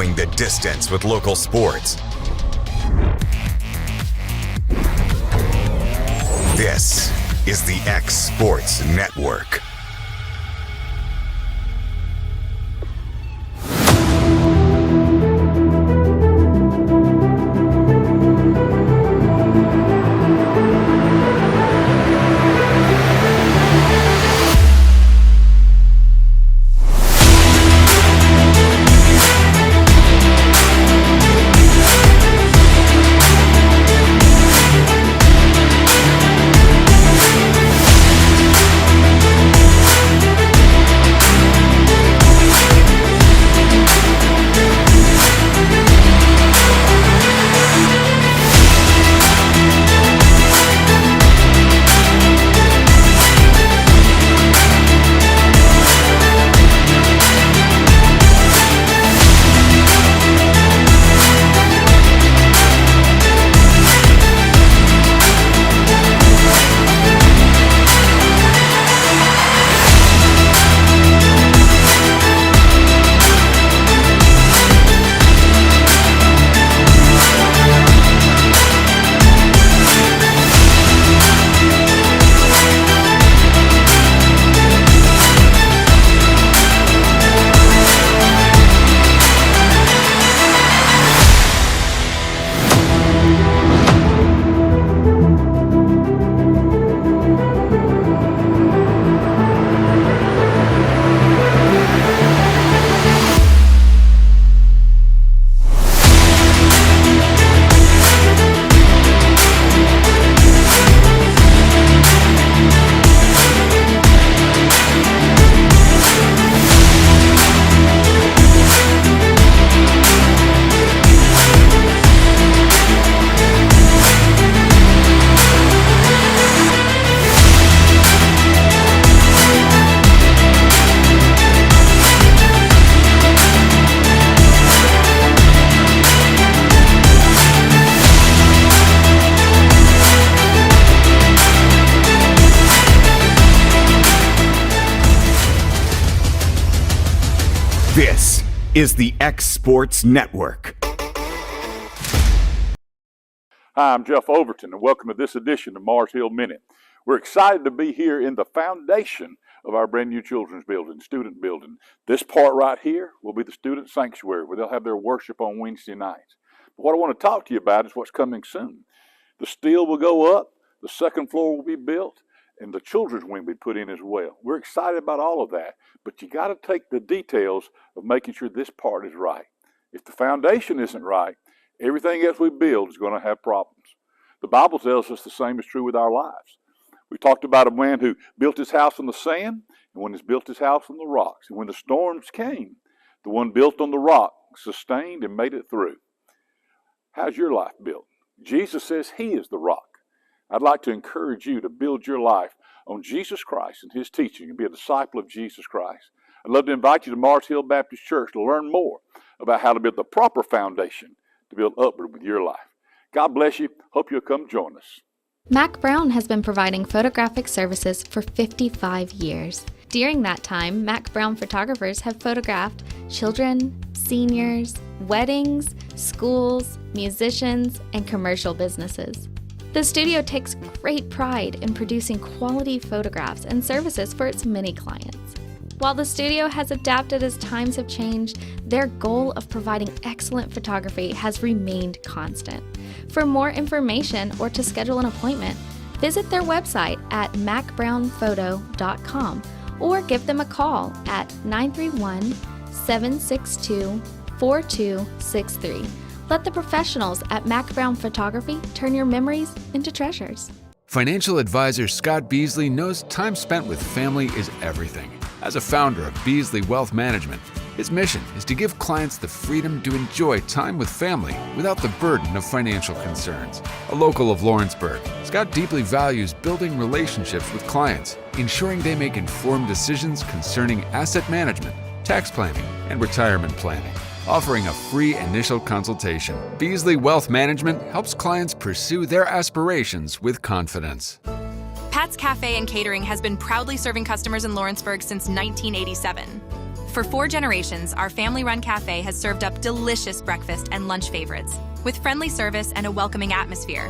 going the distance with local sports. This is the X Sports Network. This is the X Sports Network. Hi, I'm Jeff Overton, and welcome to this edition of Mars Hill Minute. We're excited to be here in the foundation of our brand new children's building, student building. This part right here will be the student sanctuary, where they'll have their worship on Wednesday nights. But what I want to talk to you about is what's coming soon. The steel will go up, the second floor will be built, and the children's wing will be put in as well. We're excited about all of that, but you got to take the details of making sure this part is right. If the foundation isn't right, everything else we build is going to have problems. The Bible tells us the same is true with our lives. We talked about a man who built his house on the sand, and one who's built his house on the rocks. And when the storms came, the one built on the rock sustained and made it through. How's your life built? Jesus says he is the rock. I'd like to encourage you to build your life on Jesus Christ and his teaching and be a disciple of Jesus Christ. I'd love to invite you to Mars Hill Baptist Church to learn more about how to build the proper foundation to build upward with your life. God bless you. Hope you'll come join us. Mac Brown has been providing photographic services for 55 years. During that time, Mac Brown photographers have photographed children, seniors, weddings, schools, musicians, and commercial businesses. The studio takes great pride in producing quality photographs and services for its many clients. While the studio has adapted as times have changed, their goal of providing excellent photography has remained constant. For more information or to schedule an appointment, visit their website at macbrownphoto.com or give them a call at 931-762-4263. Let the professionals at Mac Brown Photography turn your memories into treasures. Financial advisor Scott Beasley knows time spent with family is everything. As a founder of Beasley Wealth Management, his mission is to give clients the freedom to enjoy time with family without the burden of financial concerns. A local of Lawrenceburg, Scott deeply values building relationships with clients, ensuring they make informed decisions concerning asset management, tax planning, and retirement planning. Offering a free initial consultation, Beasley Wealth Management helps clients pursue their aspirations with confidence. Pat's Cafe and Catering has been proudly serving customers in Lawrenceburg since 1987. For 4 generations, our family-run cafe has served up delicious breakfast and lunch favorites with friendly service and a welcoming atmosphere.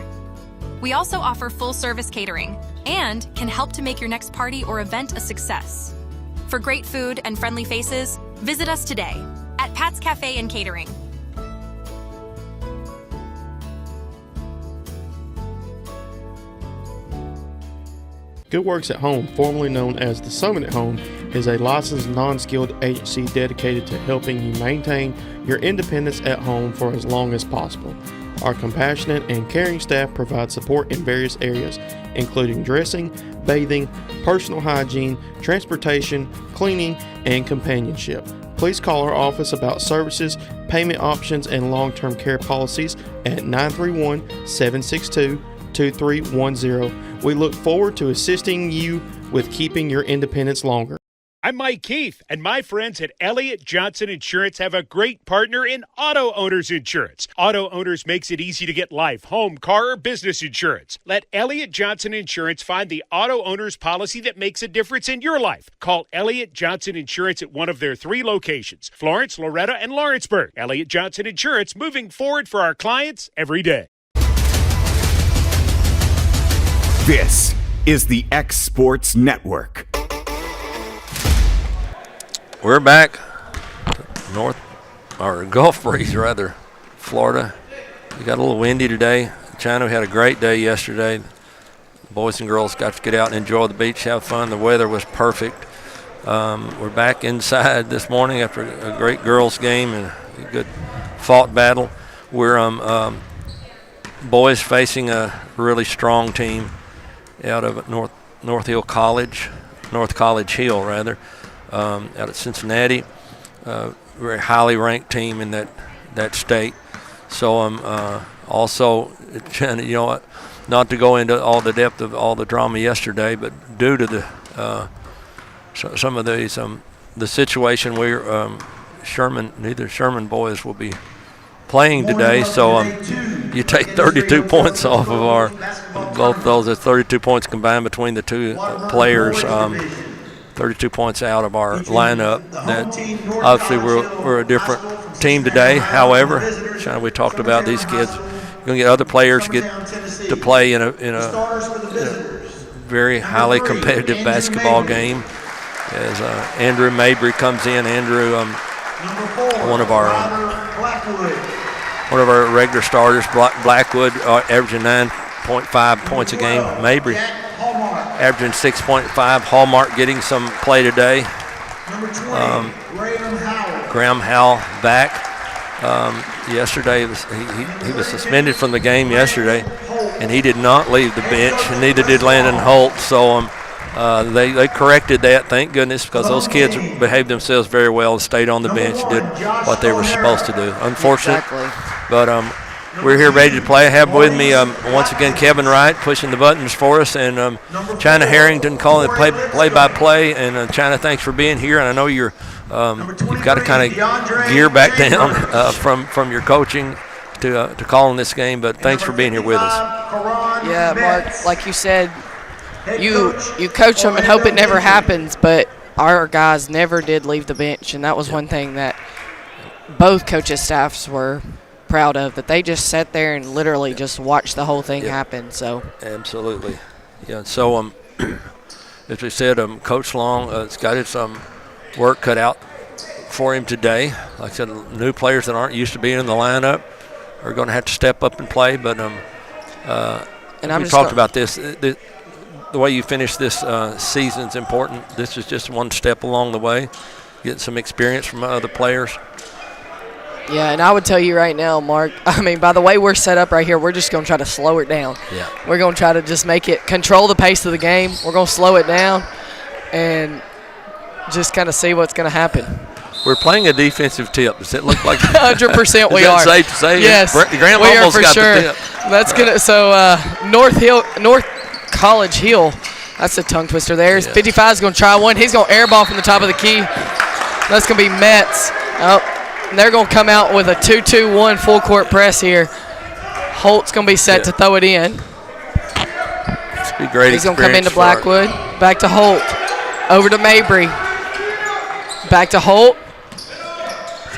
We also offer full-service catering and can help to make your next party or event a success. For great food and friendly faces, visit us today at Pat's Cafe and Catering. Good Works at Home, formerly known as the Summit at Home, is a licensed non-skilled agency dedicated to helping you maintain your independence at home for as long as possible. Our compassionate and caring staff provide support in various areas, including dressing, bathing, personal hygiene, transportation, cleaning, and companionship. Please call our office about services, payment options, and long-term care policies at 931-762-2310. We look forward to assisting you with keeping your independence longer. I'm Mike Keith, and my friends at Elliott Johnson Insurance have a great partner in Auto Owners Insurance. Auto Owners makes it easy to get life, home, car, or business insurance. Let Elliott Johnson Insurance find the Auto Owners policy that makes a difference in your life. Call Elliott Johnson Insurance at one of their 3 locations, Florence, Loretto, and Lawrenceburg. Elliott Johnson Insurance, moving forward for our clients every day. This is the X Sports Network. We're back. Gulf Breeze, rather, Florida. We got a little windy today. China had a great day yesterday. Boys and girls got to get out and enjoy the beach, have fun. The weather was perfect. We're back inside this morning after a great girls game and a good fought battle. We're boys facing a really strong team out of North College Hill, rather. Out at Cincinnati, very highly ranked team in that state. So also, you know, not to go into all the depth of all the drama yesterday, but due to the some of these the situation, neither Sherman boys will be playing today. So you take 32 points off of both those. There's 32 points combined between the two players. 32 points out of our lineup. That obviously we're a different team today. However, we talked about these kids. You're going to get other players get to play in a very highly competitive basketball game. As Andrew Mabry comes in, Andrew, one of our regular starters, Blackwood, averaging 9.5 points a game. Mabry averaging 6.5. Hallmark getting some play today. Graham Howell back. Yesterday he was suspended from the game yesterday, and he did not leave the bench, and neither did Landon Holt. So they corrected that, thank goodness, because those kids behaved themselves very well and stayed on the bench, did what they were supposed to do. Unfortunate, but we're here ready to play. I have with me once again Kevin Wright pushing the buttons for us, and China Harrington calling it play-by-play. And China, thanks for being here. And I know you've got to kind of gear back down from your coaching to calling this game, but thanks for being here with us. Yeah, Mark, like you said, you coach them and hope it never happens, but our guys never did leave the bench, and that was one thing that both coaches' staffs were proud of, that they just sat there and literally just watched the whole thing happen. So absolutely, yeah. So as we said, Coach Long has got his work cut out for him today. Like I said, new players that aren't used to being in the lineup are going to have to step up and play. But and we talked about this. The way you finish this season is important. This is just one step along the way. Get some experience from other players. Yeah, and I would tell you right now, Mark, I mean, by the way we're set up right here, we're just going to try to slow it down. Yeah. We're going to try to just control the pace of the game. We're going to slow it down and just kind of see what's going to happen. We're playing a defensive tip. Does it look like 100% we are? Safe to say? Yes, Graham we are for got sure. The tip. That's gonna. So North College Hill. That's a tongue twister there. Yes. 55 is going to try one. He's going to airball from the top of the key. That's going to be Metz. Oh, and they're going to come out with a 2-2-1 full court press here. Holt's going to be set to throw it in. It's be great. He's going to come into Blackwood. Back to Holt. Over to Mabry. Back to Holt.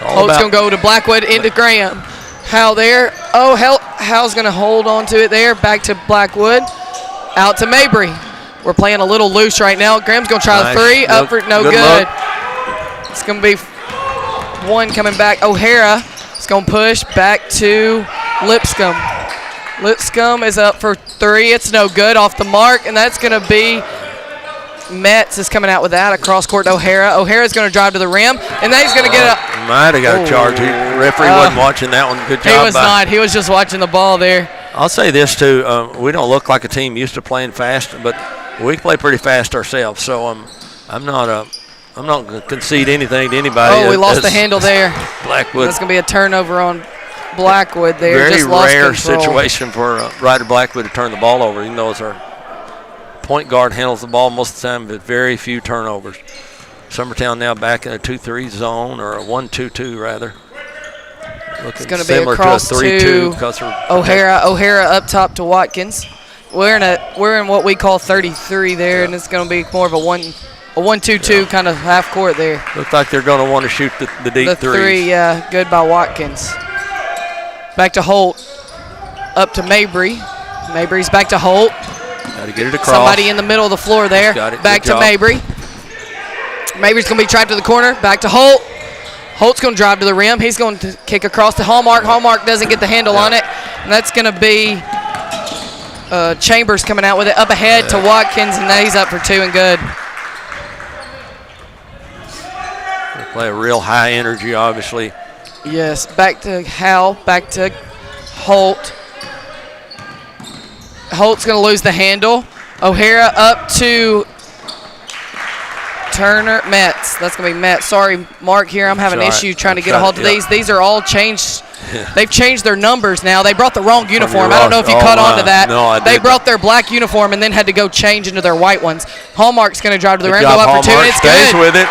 Holt's going to go to Blackwood into Graham. Howell there. Oh, Howell's going to hold on to it there. Back to Blackwood. Out to Mabry. We're playing a little loose right now. Graham's going to try the three. Up for no good. It's going to be one coming back. O'Hara is going to push back to Lipscomb. Lipscomb is up for three. It's no good, off the mark, and that's going to be Metz is coming out with that across court to O'Hara. O'Hara's going to drive to the rim, and then he's going to get a. Might have got a charge. The referee wasn't watching that one. Good job. He was not. He was just watching the ball there. I'll say this too. We don't look like a team used to playing fast, but we play pretty fast ourselves. So I'm not going to concede anything to anybody. Oh, we lost the handle there. Blackwood. That's going to be a turnover on Blackwood there. Very just lost rare control. situation for Ryder Blackwood to turn the ball over, even though it's our point guard handles the ball most of the time, but very few turnovers. Summertown now back in a 2-3 zone, or a 1-2-2 rather. It's going to be across to a 3-2 to O'Hara. O'Hara up top to Watkins. We're in what we call 33 there, and it's going to be more of a 1-2-2 kind of half court there. Looks like they're going to want to shoot the deep the threes. Three, yeah, good by Watkins. Back to Holt. Up to Mabry. Mabry's back to Holt. Got to get it across. Somebody in the middle of the floor there. Back to Mabry. Mabry's going to be trapped to the corner. Back to Holt. Holt's going to drive to the rim. He's going to kick across to Hallmark. Hallmark doesn't get the handle on it. And that's going to be Chambers coming out with it up ahead to Watkins, and now he's up for two and good. They play a real high energy, obviously. Yes, back to Howell, back to Holt. Holt's going to lose the handle. O'Hara up to Turner. Metz. That's going to be Metz. Sorry, Mark, here. I'm having an issue trying to get a hold of these. These are all changed. Yeah. They've changed their numbers now. They brought the wrong uniform. I don't know if you caught on to that. No, I they brought their black uniform and then had to go change into their white ones. Hallmark's going to drive to the rim, go up for two, and it's stays good. With it.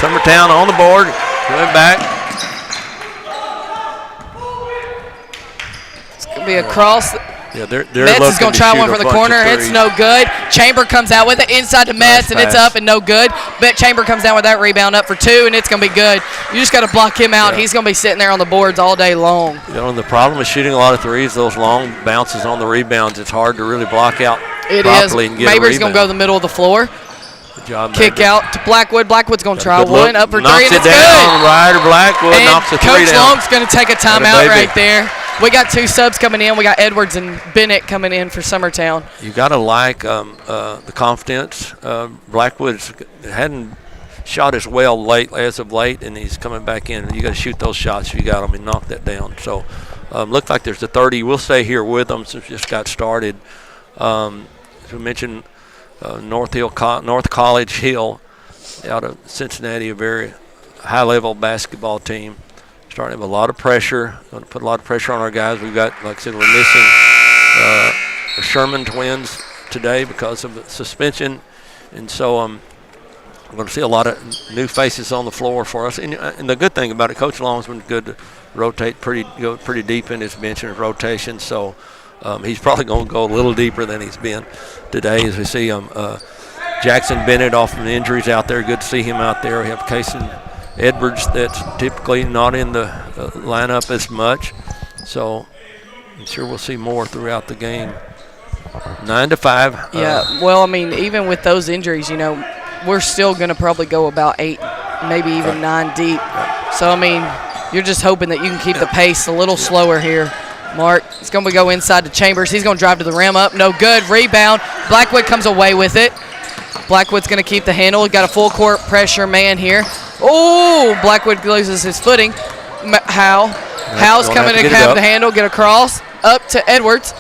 Summertown on the board. Going back. It's going to be across. Yeah, they're Metz is going to try one for the corner. It's no good. Chamber comes out with it inside to Metz, and it's up and no good. But Chamber comes down with that rebound up for two, and it's going to be good. You just got to block him out. Yeah. He's going to be sitting there on the boards all day long. You know, the problem with shooting a lot of threes, those long bounces on the rebounds, it's hard to really block out properly and get a rebound. Mabry's going to go to the middle of the floor. Good job, Kick Mabry. out to Blackwood. Blackwood's going to try one up for three, and it's down. good. Ryder Blackwood knocks the three Coach down. Long's going to take a timeout right there. We got two subs coming in. We got Edwards and Bennett coming in for Summertown. You got to like the confidence. Blackwood's hadn't shot as well as of late, and he's coming back in. You got to shoot those shots. You got them and knock that down. So, looks like there's a 30. We'll stay here with them since we just got started. As we mentioned, North College Hill out of Cincinnati, a very high-level basketball team. Starting to have a lot of pressure. Going to put a lot of pressure on our guys. We've got, like I said, we're missing the Sherman twins today because of the suspension, and so I'm going to see a lot of new faces on the floor for us. And the good thing about it, Coach Long's been good to go pretty deep in his bench and his rotation. So he's probably going to go a little deeper than he's been today, as we see Jackson Bennett off from the injuries out there. Good to see him out there. We have Kaysen Edwards that's typically not in the lineup as much, so I'm sure we'll see more throughout the game. 9-5. Yeah, well, I mean, even with those injuries, you know, we're still going to probably go about 8, maybe even 9 deep. So, I mean, you're just hoping that you can keep the pace a little slower here. Mark, it's going to go inside to Chambers. He's going to drive to the rim up. No good. Rebound. Blackwood comes away with it. Blackwood's going to keep the handle. Got a full court pressure man here. Oh, Blackwood loses his footing. Howell's coming to have the handle, get across, up to Edwards.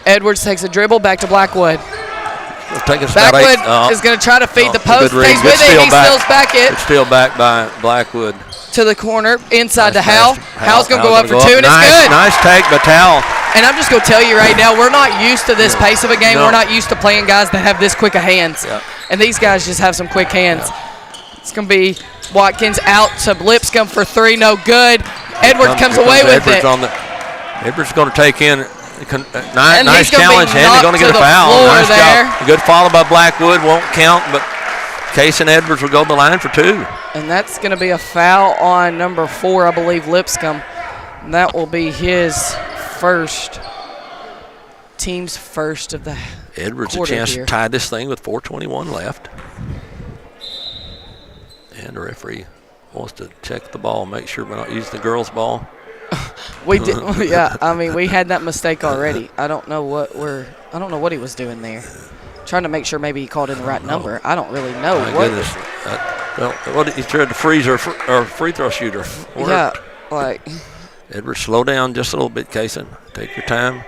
Edwards takes a dribble, back to Blackwood. Blackwood is going to try to feed the post. Stays with it. He steals back it. It's still back by Blackwood. To the corner, inside to Howell. Howell's going to go up for two, and it's good. Nice take by Towell. And I'm just going to tell you right now, we're not used to this pace of a game. We're not used to playing guys that have this quick of hands. And these guys just have some quick hands. It's going to be Watkins out to Lipscomb for three, no good. Edwards comes away with it. Edwards going to take in. Nice challenge, and they're going to get a foul. Nice job. Good follow by Blackwood, won't count, but Case and Edwards will go to the line for two. And that's going to be a foul on number 4, I believe, Lipscomb. And that will be his first, team's first of the Edwards quarter a chance here. to tie this thing with 4:21 left. And the referee wants to check the ball, make sure we're not using the girls' ball. We did, yeah. I mean, we had that mistake already. I don't know what he was doing there. Trying to make sure maybe he called in the right number. I don't really know. My goodness. Well, he tried to freeze our free throw shooter. Worked. Yeah, like. Edwards, slow down just a little bit, Kaysen. Take your time.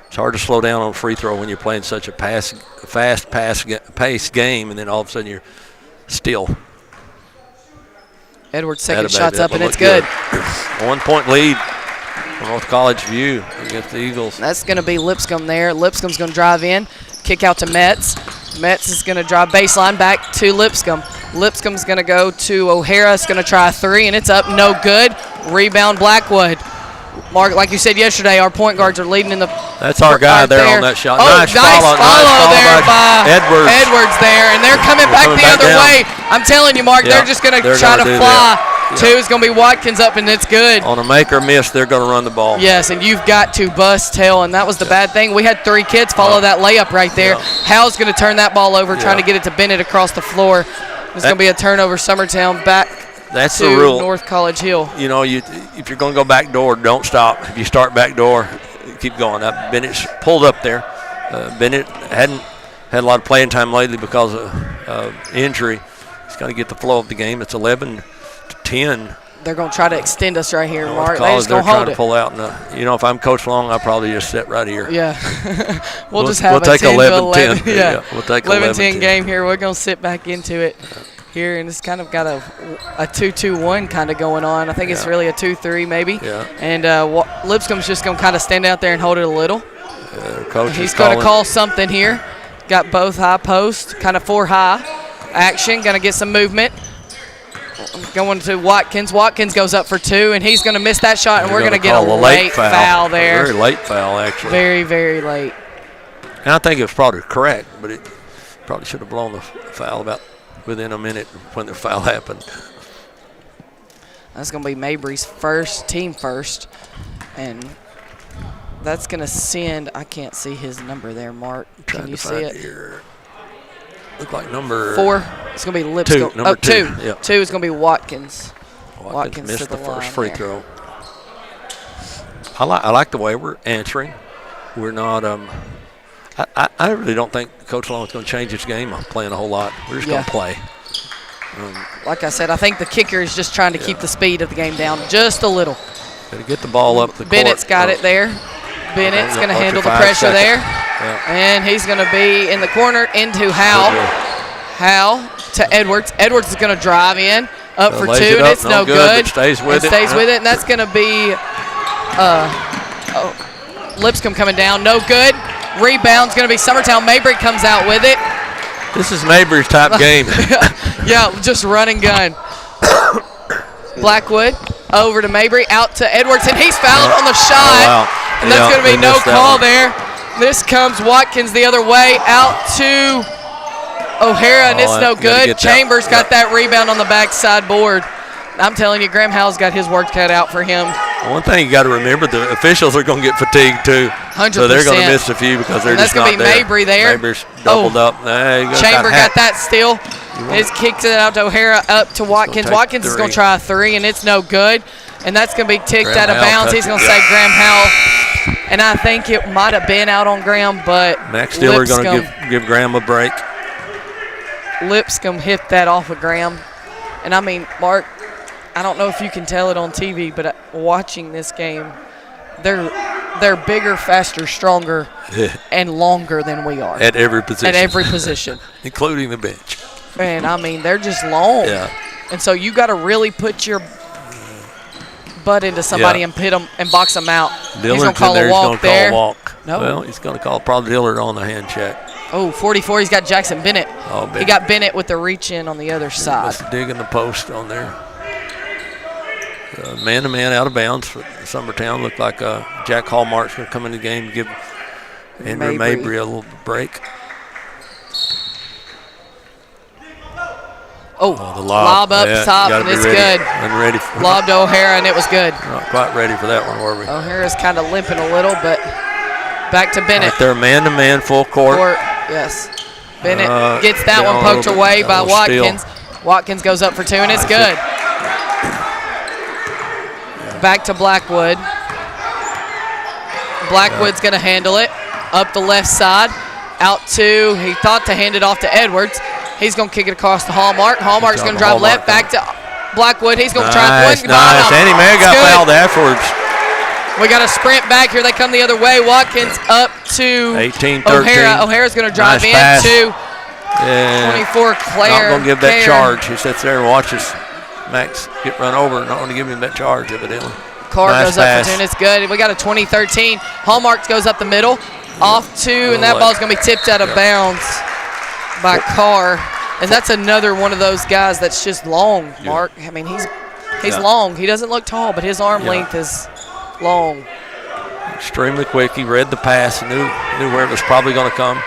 It's hard to slow down on free throw when you're playing such a fast-paced game, and then all of a sudden you're still. Edwards' second shot's up, and it's good. 1 point lead for North College View against the Eagles. That's going to be Lipscomb there. Lipscomb's going to drive in, kick out to Metz. Metz is going to drive baseline back to Lipscomb. Lipscomb's going to go to O'Hara. It's going to try a 3, and it's up, no good. Rebound, Blackwood. Mark, like you said yesterday, our point guards are leading in the. That's our guy there on that shot. Oh, nice follow there by Edwards. Edwards there, and they're coming back the other way. I'm telling you, Mark, they're just going to try to fly. Yeah. 2 is going to be Watkins up, and it's good. On a make or miss, they're going to run the ball. Yes, and you've got to bust tail, and that was the bad thing. We had 3 kids follow that layup right there. Hal's going to turn that ball over, trying to get it to Bennett across the floor. It's going to be a turnover. Summertown back. That's to the rule. North College Hill. You know, if you're going to go back door, don't stop. If you start back door, keep going. Bennett's pulled up there. Bennett hadn't had a lot of playing time lately because of injury. He's got to get the flow of the game. It's 11-10. They're going to try to extend us right here, Mark. They're just going to trying hold to pull out. If I'm Coach Long, I'll probably just sit right here. Yeah. we'll just have take 11-10. 11-10. Yeah, we'll take 11-10 game here. We're going to sit back into it here, and it's kind of got a 2-2-1 kind of going on. I think it's really a 2-3 maybe. Yeah. And Lipscomb's just going to kind of stand out there and hold it a little. He's going to call something here. Got both high posts, kind of 4 high action. Going to get some movement. Going to Watkins. Watkins goes up for 2, and he's going to miss that shot, and we're going to get a late foul there. A very late foul, actually. Very, very late. And I think it was probably correct, but it probably should have blown the foul about within a minute when the foul happened. That's going to be Mabry's team first, and that's going to send. I can't see his number there, Mark. Can you see it? Here. Look like number 4. It's going to be Lipscomb. 2. Number 2. 2. 2 is going to be Watkins. Watkins missed the first free there. throw. I like the way we're answering. We're not. I really don't think Coach Long is going to change his game. I'm playing a whole lot. We're just going to play. Like I said, I think the kicker is just trying to keep the speed of the game down just a little. Got to get the ball up the court. Bennett's got it there. Bennett's going to handle the pressure there. Yeah. And he's going to be in the corner into Howell. Howell to Edwards. Edwards is going to drive in. Up for 2, and it's no good. Stays with it. Stays with it, and that's going to be Lipscomb coming down. No good. Rebound's going to be Summertown. Mabry comes out with it. This is Mabry's type game. Yeah, just run and gun. Blackwood over to Mabry, out to Edwards, and he's fouled on the shot. Oh, wow. And that's going to be no call there. This comes Watkins the other way, out to O'Hara, and it's no good. Chambers got that rebound on the backside board. I'm telling you, Graham Howell's got his work cut out for him. One thing you got to remember, the officials are going to get fatigued too. 100%. So they're going to miss a few because they're just not there. That's going to be Mabry there. Mabry's doubled up. Chamber got that steal. His kicks it out to O'Hara, up to Watkins. Watkins is going to try a 3, and it's no good. And that's going to be ticked out of bounds. He's going to say Graham Howell. And I think it might have been out on Graham, but Max Stiller going to give Graham a break. Lipscomb hit that off of Graham. And, I mean, Mark, I don't know if you can tell it on TV, but watching this game, they're bigger, faster, stronger, and longer than we are. At every position. At every position. Including the bench. And, I mean, they're just long. Yeah. And so you got to really put your butt into somebody and pit them and box them out. Dillard's he's going to call a walk there. No. Well, he's going to call probably Dillard on the hand check. Oh, 44. He's got Jackson Bennett. Oh, Bennett. He got Bennett with the reach in on the other side. Just digging the post on there. Man-to-man out of bounds for Summertown. Looked like Jack Hallmark's going to come in the game and give Andrew Mabry a little break. the lob up top, and it's good. Unready. Lob to O'Hara, and it was good. We're not quite ready for that one, were we? O'Hara's kind of limping a little, but back to Bennett. Right there, man-to-man, full court. Yes. Bennett gets that one poked away by Watkins. Watkins goes up for two, and it's good. Back to Blackwood. Blackwood's going to handle it. Up the left side. Out to, he thought to hand it off to Edwards. He's going to kick it across to Hallmark. Hallmark's going to drive left back to Blackwood. He's going to try one. Nice. Andy Mayer got fouled afterwards. We got a sprint back here. They come the other way. Watkins up to 18-13. O'Hara. O'Hara's going to drive in to 24 Claire. Not going to give that charge. He sits there and watches Max get run over. Not going to give him that charge, evidently. Carr goes up for 10. It's good. We got a 20-13. Hallmark goes up the middle. Off two, and that ball's going to be tipped out of bounds by Carr. And that's another one of those guys that's just long, Mark. I mean, he's long. He doesn't look tall, but his arm length is long. Extremely quick. He read the pass and knew where it was probably going to come.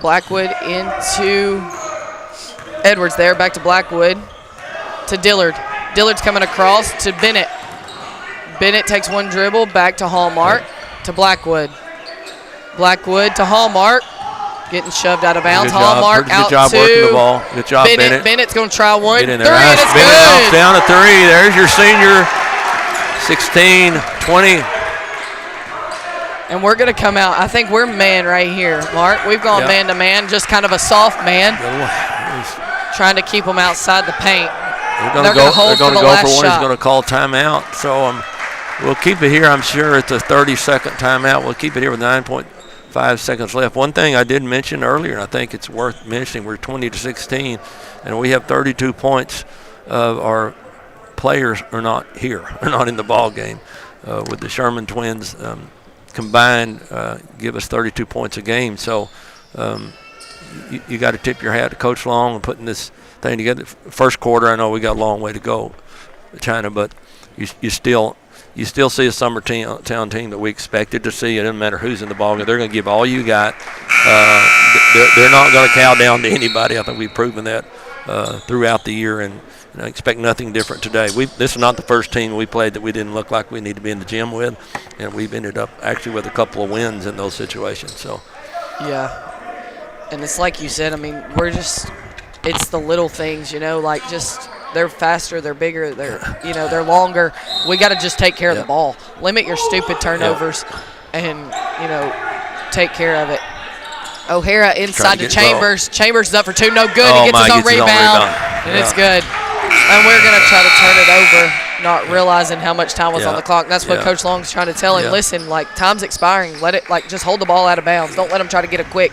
Blackwood into Edwards there. Back to Blackwood to Dillard. Dillard's coming across to Bennett. Bennett takes one dribble back to Hallmark. To Blackwood. Blackwood to Hallmark. Getting shoved out of bounds. Hallmark out to. Good job working the ball. Good job, Bennett. Bennett's going to try one. Get in there. Three, and it's good. Down to three. There's your senior. 16-20. And we're going to come out. I think we're man right here, Mark. We've gone man-to-man, just kind of a soft man. Trying to keep them outside the paint. They're going to go for one. He's going to call timeout. So we'll keep it here, I'm sure, at the 30-second timeout. We'll keep it here with 9.5 seconds left. One thing I did mention earlier, and I think it's worth mentioning, we're 20-16, and we have 32 points of our players are not here, are not in the ball game. With the Sherman twins combined, give us 32 points a game. So you got to tip your hat to Coach Long and putting this thing together. First quarter, I know we got a long way to go, China, but you still see a Summertown team that we expected to see. It doesn't matter who's in the ball game. They're going to give all you got. They're not going to cow down to anybody. I think we've proven that throughout the year, and I expect nothing different today. This is not the first team we played that we didn't look like we need to be in the gym with, and we've ended up actually with a couple of wins in those situations. So, yeah, and it's like you said. I mean, it's the little things, like just. They're faster, they're bigger, they're longer. We got to just take care of the ball. Limit your stupid turnovers and, take care of it. O'Hara inside to Chambers. Chambers is up for two. No good. He gets his own rebound. And it's good. And we're going to try to turn it over, not realizing how much time was on the clock. And that's what Coach Long's trying to tell him. Listen, time's expiring. Let it, just hold the ball out of bounds. Don't let them try to get a quick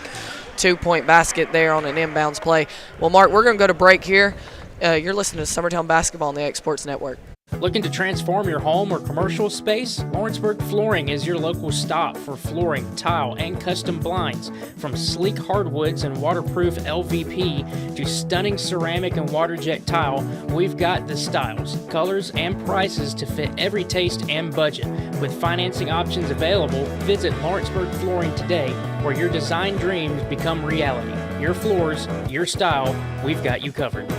2-point basket there on an inbounds play. Well, Mark, we're going to go to break here. You're listening to Summertown Basketball on the X Sports Network. Looking to transform your home or commercial space? Lawrenceburg Flooring is your local stop for flooring, tile, and custom blinds. From sleek hardwoods and waterproof LVP to stunning ceramic and water jet tile, we've got the styles, colors, and prices to fit every taste and budget. With financing options available, visit Lawrenceburg Flooring today, where your design dreams become reality. Your floors, your style, we've got you covered.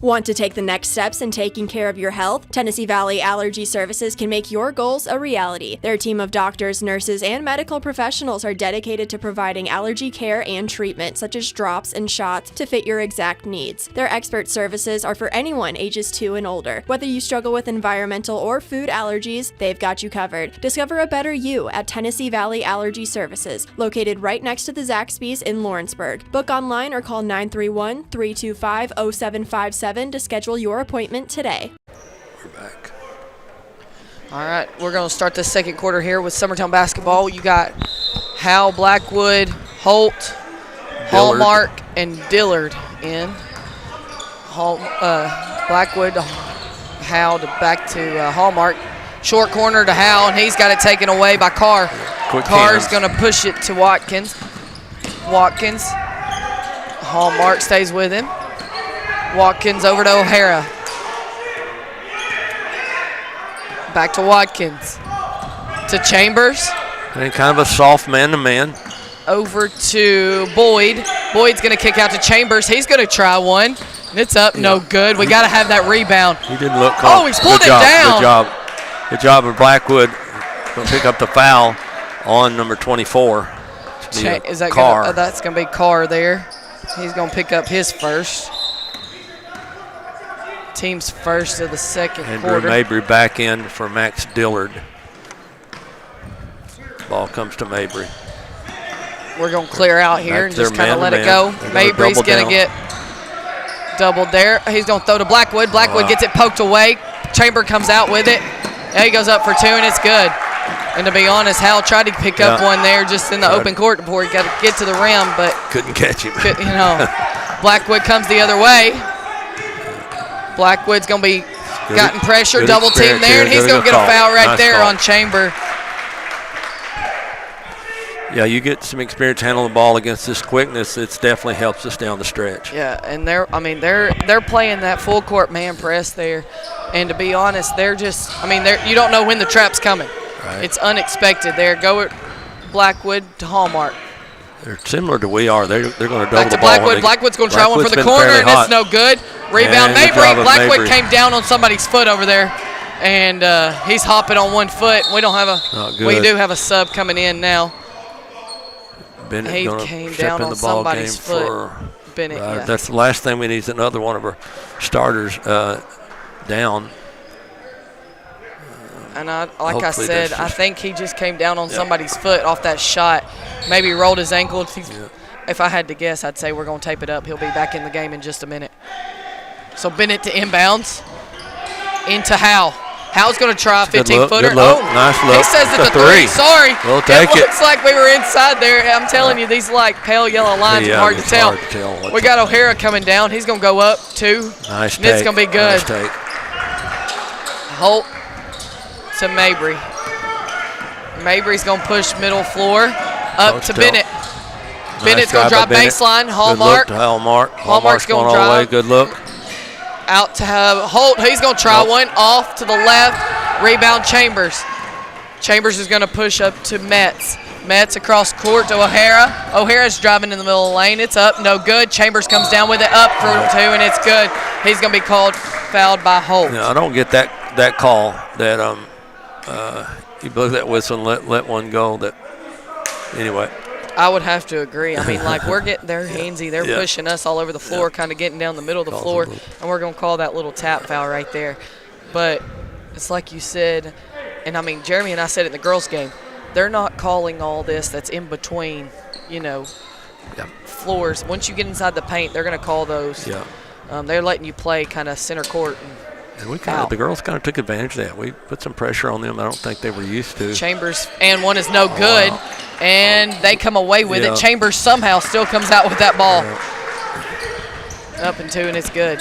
Want to take the next steps in taking care of your health? Tennessee Valley Allergy Services can make your goals a reality. Their team of doctors, nurses, and medical professionals are dedicated to providing allergy care and treatment, such as drops and shots, to fit your exact needs. Their expert services are for anyone ages 2 and older. Whether you struggle with environmental or food allergies, they've got you covered. Discover a better you at Tennessee Valley Allergy Services, located right next to the Zaxby's in Lawrenceburg. Book online or call 931-325-0757 to schedule your appointment today. We're back. All right, we're going to start the second quarter here with Summertown basketball. You got Hal, Blackwood, Holt, Hallmark, and Dillard in. Blackwood, Hal back to Hallmark. Short corner to Hal, and he's got it taken away by Carr. Carr's going to push it to Watkins. Hallmark stays with him. Watkins over to O'Hara. Back to Watkins. To Chambers. And kind of a soft man-to-man. Over to Boyd. Boyd's going to kick out to Chambers. He's going to try one. And it's up, no good. We got to have that rebound. He didn't look Oh, he's pulled it down. Good job. Good job of Blackwood. Going to pick up the foul on number 24. Is that Carr? That's going to be Carr there. He's going to pick up his first. Team's first of the second quarter. Drew Mabry back in for Max Dillard. Ball comes to Mabry. We're going to clear out here and just kind of let it go. They're Mabry's going to get doubled there. He's going to throw to Blackwood. Blackwood gets it poked away. Chamber comes out with it. Now he goes up for two, and it's good. And to be honest, Hal tried to pick up one there just in the open court before he got to get to the rim, but couldn't catch him. Blackwood comes the other way. Blackwood's going to be gotten pressure, double team there, and he's going to get a foul right there on Chamber. Yeah, you get some experience handling the ball against this quickness. It definitely helps us down the stretch. Yeah, and they're playing that full court man press there, and to be honest, they're you don't know when the trap's coming. Right. It's unexpected. There, go at Blackwood to Hallmark. They're similar to we are. They're going to double back to the ball. Blackwood. Blackwood's going to try one for the corner, and it's no good. Rebound, Mabry. Blackwood came down on somebody's foot over there, and he's hopping on 1 foot. We don't have we do have a sub coming in now. Bennett he came down on somebody's foot. Bennett, yeah. That's the last thing we need is another one of our starters down. And like I said, I think he just came down on somebody's foot off that shot. Maybe rolled his ankle. If I had to guess, I'd say we're going to tape it up. He'll be back in the game in just a minute. So Bennett to inbounds. Into Hal. Hal's going to try a 15-footer. Good look. Nice look. He says it's a three. Sorry. We'll take it. It looks like we were inside there. I'm telling you, these pale yellow lines are hard to tell. We got O'Hara coming down. He's going to go up two. Nice take. It's going to be good. Nice take. Holt to Mabry. Mabry's going to push middle floor up to Bennett. Bennett's going to drop baseline. Hallmark. Good look to Hallmark. Hallmark's going to drive. Good look. Out to Holt. He's going to try one off to the left. Rebound Chambers. Chambers is going to push up to Metz. Metz across court to O'Hara. O'Hara's driving in the middle of the lane. It's up. No good. Chambers comes down with it up for two, and it's good. He's going to be fouled by Holt. Yeah, I don't get that call that you blew that whistle and let one go. That anyway. I would have to agree. I mean, like, we're getting their handsy. They're pushing us all over the floor, kind of getting down the middle of the floor, and we're going to call that little tap foul right there. But it's like you said, and, I mean, Jeremy and I said it in the girls' game, they're not calling all this that's in between, floors. Once you get inside the paint, they're going to call those. Yeah. They're letting you play kind of center court. And the girls kind of took advantage of that. We put some pressure on them I don't think they were used to. Chambers, and one is no good. Wow. And they come away with it. Chambers somehow still comes out with that ball. Up and two, and it's good.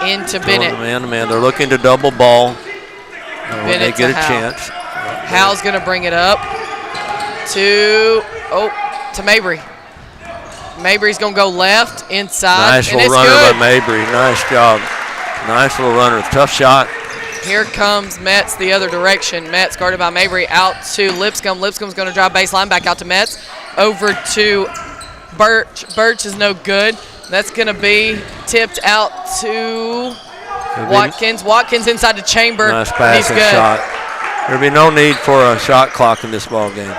Into Bennett. Man. They're looking to double ball. When they get a chance. Hal's going to bring it up to Mabry. Mabry's going to go left, inside, nice and it's little runner good. by Mabry. Nice job. Nice little runner. Tough shot. Here comes Metz the other direction. Metz guarded by Mabry out to Lipscomb. Lipscomb's going to drive baseline back out to Metz. Over to Birch. Birch is no good. That's going to be tipped out to Watkins. Watkins inside the chamber. Nice pass and shot. There'll be no need for a shot clock in this ball game.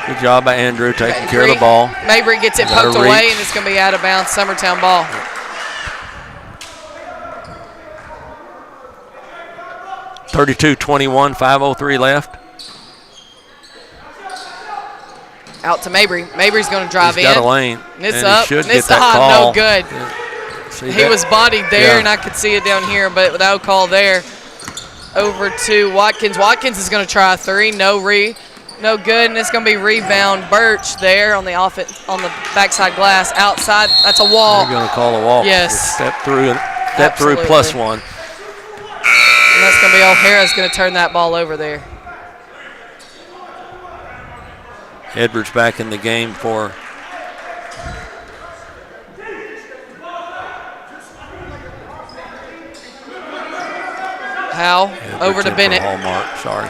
Good job by Andrew taking care of the ball. Mabry gets it poked away, and it's going to be out of bounds. Summertown ball. (32-21), 5:03 left. Out to Mabry. Mabry's going to drive in. He's got a lane. And it's up. And it's no good. He was bodied there, and I could see it down here, but without call there. Over to Watkins. Watkins is going to try a three. No good, and it's going to be rebound. Birch there on the backside glass. Outside, that's a wall. They're going to call a walk. Yes. Step through plus one. And that's going to be O'Hara's going to turn that ball over there. Edwards back in the game for Howe. Over to Bennett. Hallmark, sorry.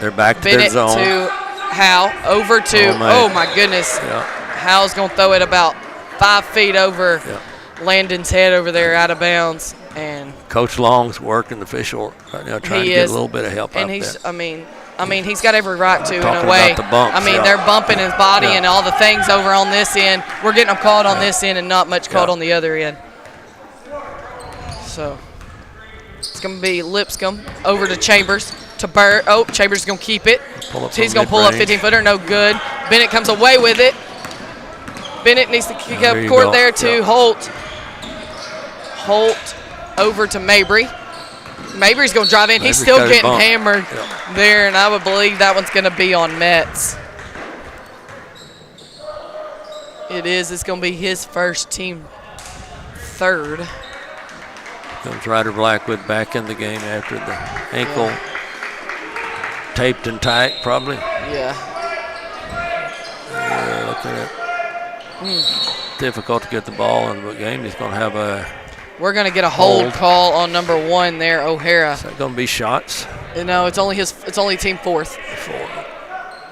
They're back to Bennett their zone. to Howe, over to, oh my goodness. Yeah. Howe's going to throw it about 5 feet over Yeah. Landon's head over there out of bounds. And Coach Long's working the official right now, trying to get a little bit of help out and he's, there. I mean, he's got every right to in Talking a way. about the bumps, I mean, yeah. they're bumping his body Yeah. and all the things over on this end. We're getting them called on this end and not much called on the other end. So it's going to be Lipscomb over to Chambers to Burt. Oh, Chambers is going to keep it. He's going to pull up 15-footer. No good. Bennett comes away with it. Bennett needs to kick up court there to Holt. Holt over to Mabry. Mabry's going to drive in. He's still getting hammered there, and I would believe that one's going to be on Metz. It is. It's going to be his first, team third. Comes Ryder Blackwood back in the game after the ankle taped and tight, probably. Yeah. Looking at difficult to get the ball in the game. He's going to have a. We're going to get a hold call on number 1 there, O'Hara. Is that going to be shots? No, it's only team fourth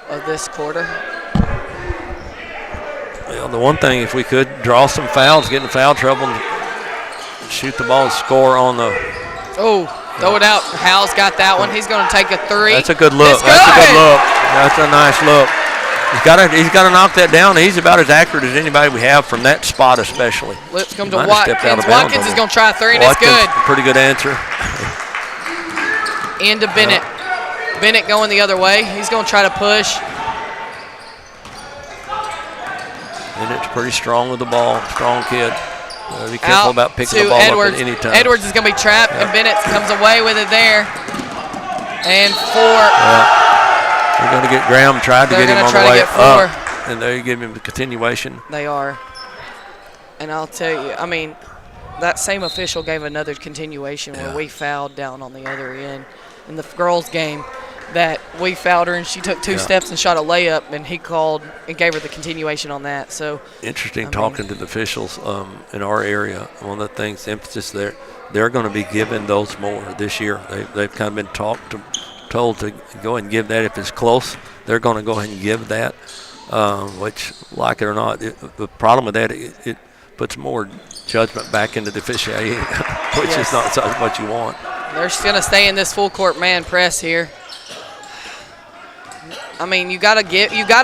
of this quarter. Well, the one thing, if we could draw some fouls, get in foul trouble, and shoot the ball and score on the. Oh, throw it out. Hal's got that one. He's going to take a 3. That's a good look. It's That's good. a good look. That's a nice look. He's got to knock that down. He's about as accurate as anybody we have from that spot, especially. Let's come to Watkins. Watkins is going to try a 3, and it's good. Pretty good answer. Into Bennett. Bennett going the other way. He's going to try to push. Bennett's pretty strong with the ball. Strong kid. Be careful about picking the ball up at any time. Edwards is going to be trapped, and Bennett comes away with it there. And 4. Yeah. They're going to get Graham, tried to get him on the way up. And there you give him the continuation. They are. And I'll tell you, I mean, that same official gave another continuation where we fouled down on the other end in the girls' game. That we fouled her and she took 2 steps and shot a layup, and he called and gave her the continuation on that. So interesting talking to the officials in our area. One of the things, the emphasis there, they're going to be giving those more this year. They've kind of been told to go ahead and give that if it's close. They're going to go ahead and give that, which, like it or not, the problem with that, it puts more judgment back into the officiating, which is not so much you want. They're just going to stay in this full court man press here. I mean, you gotta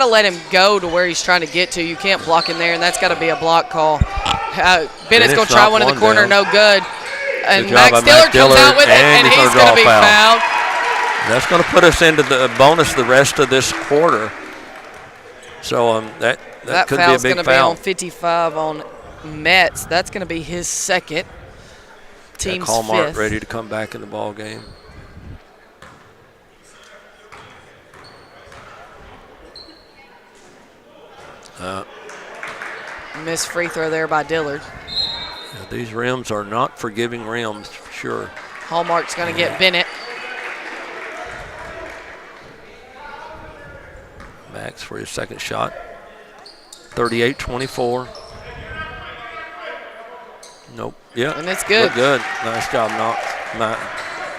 let him go to where he's trying to get to. You can't block him there, and that's got to be a block call. Bennett's going to try one in the corner, no good. And Max Dillard comes out with it, and he's going to be fouled. That's going to put us into the bonus the rest of this quarter. So that could be a big foul. That foul's going to be on 55 on Metz. That's going to be his second. Team's Hallmark fifth. ready to come back in the ball game. Missed free throw there by Dillard. Yeah, these rims are not forgiving rims, for sure. Hallmark's going to get Bennett. Max for his second shot. 38-24. Nope. Yeah. And it's good. Good. Nice job,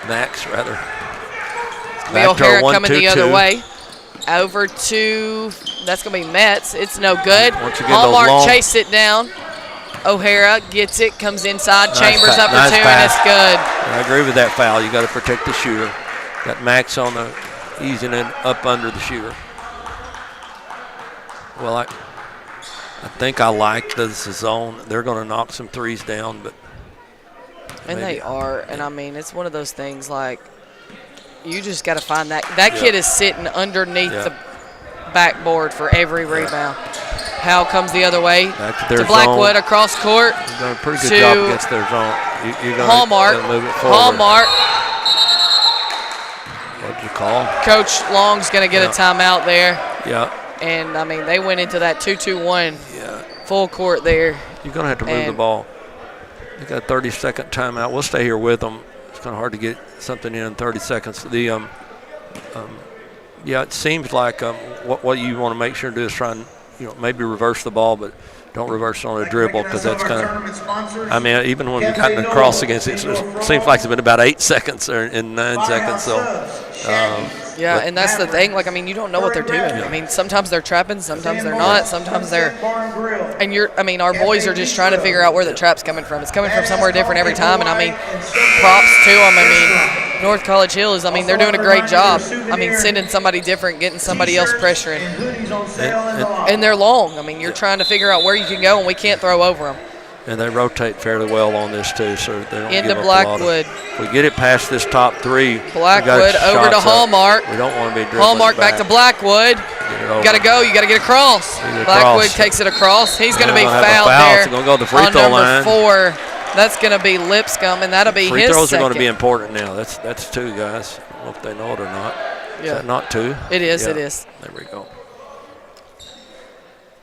Max, rather. O'Hara coming the other way. Over to, that's going to be Metz. It's no good. Hallmark chased it down. O'Hara gets it, comes inside. Chambers up for 2, and it's good. I agree with that foul. You got to protect the shooter. Got Max on the easing it up under the shooter. Well, I think I like this zone. They're going to knock some threes down, but. And they are. And I mean, it's one of those things like, you just got to find that. That kid is sitting underneath the backboard for every rebound. Hal comes the other way to Blackwood zone. Across court. You've done a pretty good job against their zone. You're Hallmark. Move it forward. Hallmark. What'd you call? Coach Long's going to get a timeout there. Yeah. And, I mean, they went into that 2-2-1 full court there. You're going to have to move the ball. They got a 30-second timeout. We'll stay here with them. It's kind of hard to get something in 30 seconds. The it seems like what you want to make sure to do is try and maybe reverse the ball, but don't reverse it on a dribble, because that's kind of. I mean, even when we've gotten across against it, it seems like it's been about 8 seconds or in 9 seconds. So Yeah, and that's the thing. Like, I mean, you don't know what they're doing. I mean, sometimes they're trapping, sometimes they're not, sometimes they're – and our boys are just trying to figure out where the trap's coming from. It's coming from somewhere different every time, and, I mean, props to them. I mean, North College Hills, I mean, they're doing a great job. I mean, sending somebody different, getting somebody else pressuring. And they're long. I mean, you're trying to figure out where you can go, and we can't throw over them. And they rotate fairly well on this, too, so they don't Into give up Blackwood. If we get it past this top 3. Blackwood over to Hallmark. We don't want to be dribbling Hallmark back to Blackwood. You got to go. You got to get across. Blackwood takes it across. He's going to be fouled there. It's going to go to the free throw line. Number 4. That's going to be Lipscomb, and that'll be his second. Free throws are going to be important now. That's 2, guys. I don't know if they know it or not. Yeah. Is that not 2? It is. Yeah. It is. There we go.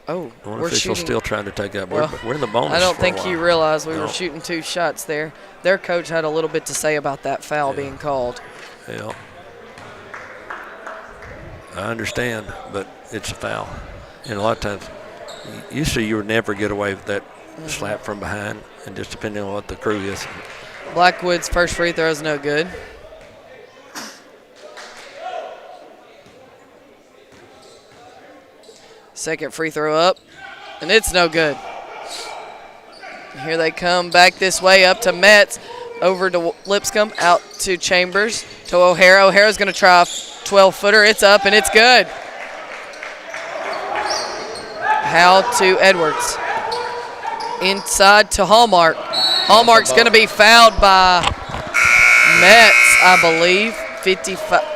Oh, one we're official shooting. still trying to take that. We're in the bonus. I don't for think a while. he realized we were shooting 2 shots there. Their coach had a little bit to say about that foul being called. Yeah. I understand, but it's a foul. And a lot of times, usually you would never get away with that slap from behind, and just depending on what the crew is. Blackwood's first free throw is no good. Second free throw up, and it's no good. Here they come back this way up to Metz, over to Lipscomb, out to Chambers, to O'Hara. O'Hara's going to try a 12-footer. It's up, and it's good. Howe to Edwards. Inside to Hallmark. Hallmark's going to be fouled by Metz, I believe. 55.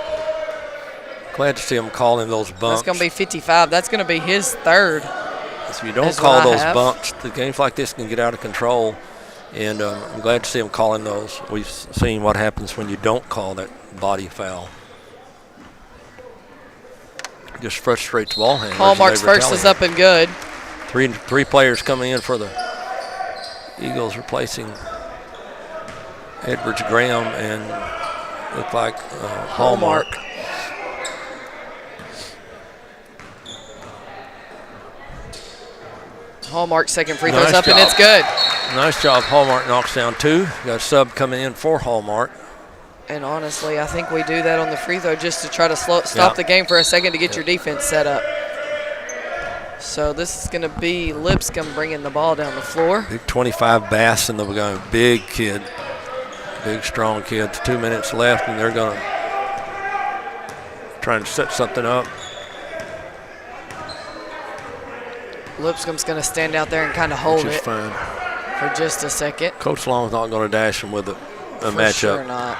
Glad to see him calling those bumps. That's going to be 55. That's going to be his 3rd. If you don't call those bumps, the games like this can get out of control. And I'm glad to see him calling those. We've seen what happens when you don't call that body foul. Just frustrates ball handlers. Hallmark's first is up and good. Three players coming in for the Eagles, replacing Edwards Graham and look like Hallmark. Hallmark's second free throw's up, and it's good. Nice job. Hallmark knocks down 2. Got a sub coming in for Hallmark. And honestly, I think we do that on the free throw just to try to stop the game for a second to get your defense set up. So this is going to be Lipscomb bringing the ball down the floor. Big 25 Bass in the game. Big kid. Big, strong kid. 2 minutes left, and they're going to try and set something up. Lipscomb's going to stand out there and kind of hold it fine. For just a second. Coach Long's not going to dash him with a matchup. Sure not.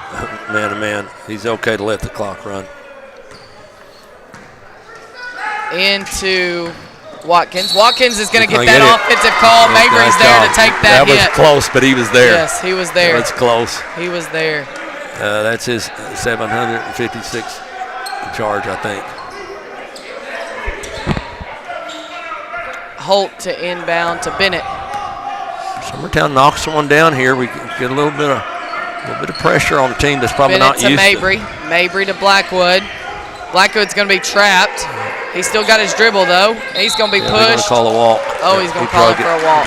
Man to man. He's okay to let the clock run. Into Watkins. Watkins is going to get that offensive call. Mabry's there to take that hit. That was close, but he was there. Yes, he was there. That's close. He was there. That's his 756 charge, I think. Holt to inbound to Bennett. Summertown knocks one down here. We get a little bit of pressure on the team that's probably Bennett not to used Mabry. to. Mabry to Blackwood. Blackwood's going to be trapped. He's still got his dribble, though. He's going to be pushed. They're going to call a walk. Oh, he's going to call it for a walk.